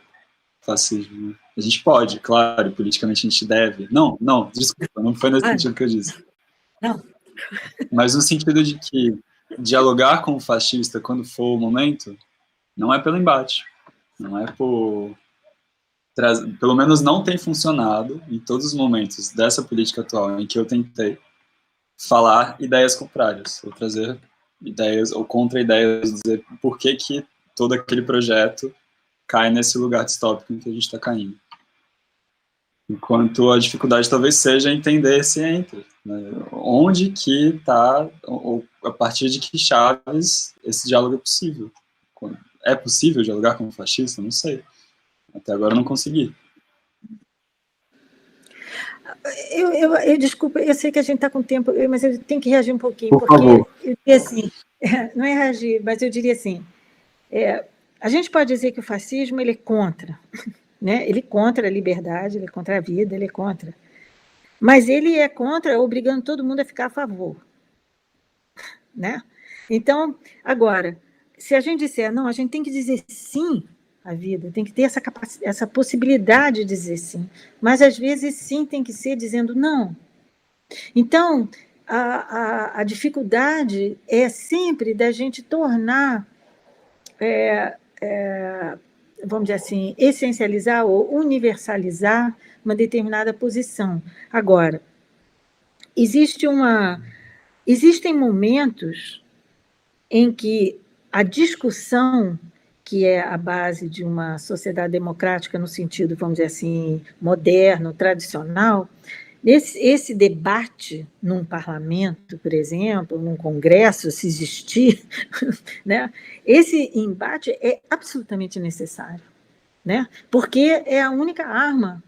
fascismo. Né? A gente pode, claro, politicamente a gente deve. Não, desculpa, não foi nesse sentido que eu disse. Não. Mas no sentido de que dialogar com o fascista quando for o momento, não é pelo embate, não é por... Pelo menos não tem funcionado em todos os momentos dessa política atual em que eu tentei falar ideias contrárias, ou trazer ideias, ou contra-ideias, dizer por que todo aquele projeto cai nesse lugar distópico em que a gente está caindo. Enquanto a dificuldade talvez seja entender esse entre, né? Onde que está, ou a partir de que chaves esse diálogo é possível. É possível dialogar com um fascista? Não sei. Até agora eu não consegui. Desculpa, eu sei que a gente está com tempo, mas eu tenho que reagir um pouquinho, Por porque favor. eu diria assim, não é reagir, mas eu diria assim, a gente pode dizer que o fascismo ele é contra, né? Ele é contra a liberdade, ele é contra a vida, ele é contra. Mas ele é contra obrigando todo mundo a ficar a favor, né? Então, agora, se a gente disser, não, a gente tem que dizer sim à vida, tem que ter essa possibilidade de dizer sim, mas às vezes sim tem que ser dizendo não. Então, a dificuldade é sempre da gente tornar, vamos dizer assim, essencializar ou universalizar uma determinada posição. Agora, existem momentos em que a discussão, que é a base de uma sociedade democrática no sentido, vamos dizer assim, moderno, tradicional, esse debate num parlamento, por exemplo, num congresso, se existir, né, esse embate é absolutamente necessário, né, porque é a única arma,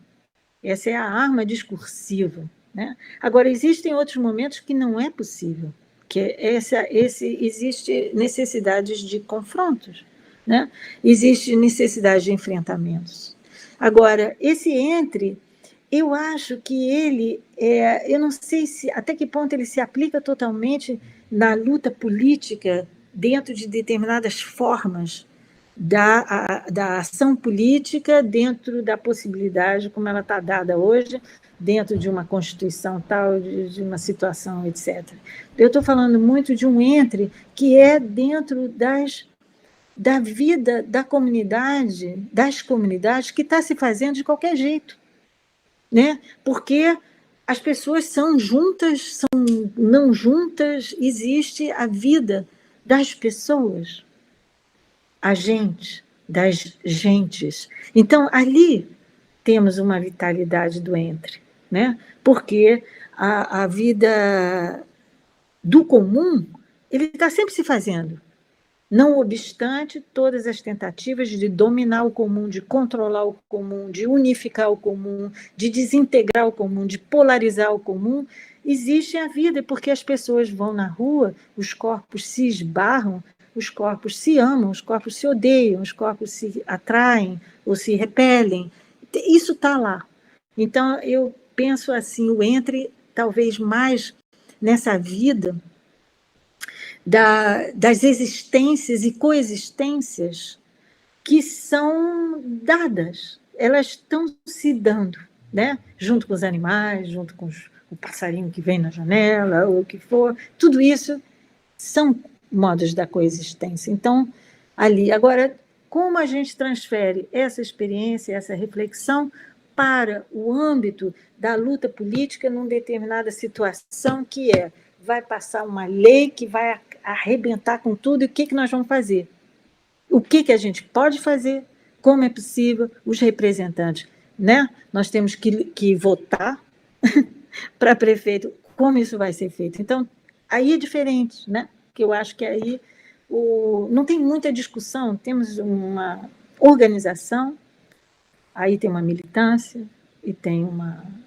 essa é a arma discursiva, né? Agora, existem outros momentos que não é possível, que existe necessidades de confrontos, né? Existe necessidade de enfrentamentos. Agora, esse eu acho que eu não sei até que ponto ele se aplica totalmente na luta política dentro de determinadas formas da ação política, dentro da possibilidade, como ela está dada hoje, dentro de uma Constituição tal, de uma situação, etc. Eu estou falando muito de um entre que é dentro da vida da comunidade, das comunidades, que está se fazendo de qualquer jeito, né? Porque as pessoas são juntas, são não juntas, existe a vida das pessoas, a gente, das gentes. Então, ali temos uma vitalidade do entre, né? Porque a vida do comum, ele está sempre se fazendo, não obstante todas as tentativas de dominar o comum, de controlar o comum, de unificar o comum, de desintegrar o comum, de polarizar o comum, existe a vida, porque as pessoas vão na rua, os corpos se esbarram, os corpos se amam, os corpos se odeiam, os corpos se atraem ou se repelem. Isso está lá. Então, eu penso assim, o entre, talvez mais nessa vida das existências e coexistências que são dadas, elas estão se dando, né? Junto com os animais, junto com o passarinho que vem na janela, ou o que for, tudo isso são modos da coexistência. Então, ali, agora, como a gente transfere essa experiência, essa reflexão para o âmbito da luta política numa determinada situação que vai passar uma lei que vai arrebentar com tudo, e o que nós vamos fazer? O que a gente pode fazer? Como é possível? Os representantes, né? Nós temos que votar para prefeito. Como isso vai ser feito? Então, aí é diferente, né? Que eu acho que aí não tem muita discussão, temos uma organização, aí tem uma militância e tem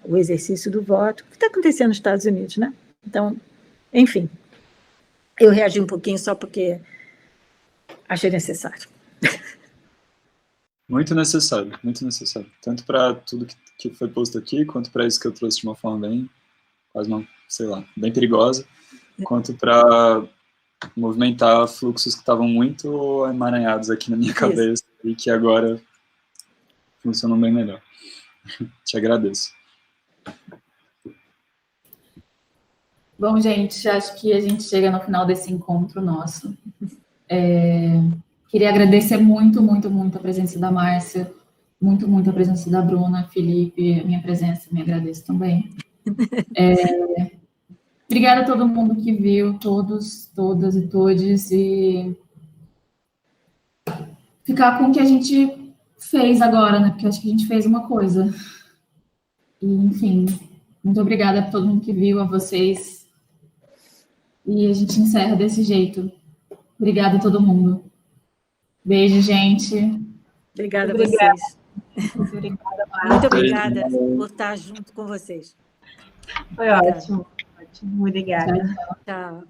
o exercício do voto, que está acontecendo nos Estados Unidos, né? Então, enfim, eu reagi um pouquinho só porque achei necessário. Muito necessário, muito necessário. Tanto para tudo que foi posto aqui, quanto para isso que eu trouxe de uma forma bem, quase uma, sei lá, bem perigosa, quanto para movimentar fluxos que estavam muito emaranhados aqui na minha cabeça e que agora funcionam bem melhor. Te agradeço. Bom, gente, acho que a gente chega no final desse encontro nosso. Queria agradecer muito, muito, muito a presença da Márcia, muito, muito a presença da Bruna, Felipe, a minha presença, me agradeço também. Obrigada a todo mundo que viu, todos, todas e todes, e ficar com o que a gente fez agora, né? Porque eu acho que a gente fez uma coisa. E, enfim, muito obrigada a todo mundo que viu, a vocês. E a gente encerra desse jeito. Obrigada a todo mundo. Beijo, gente. Obrigada a Obrigada. vocês. Obrigada, Muito obrigada por estar junto com vocês. Foi ótimo. Ótimo. Obrigada. Tchau.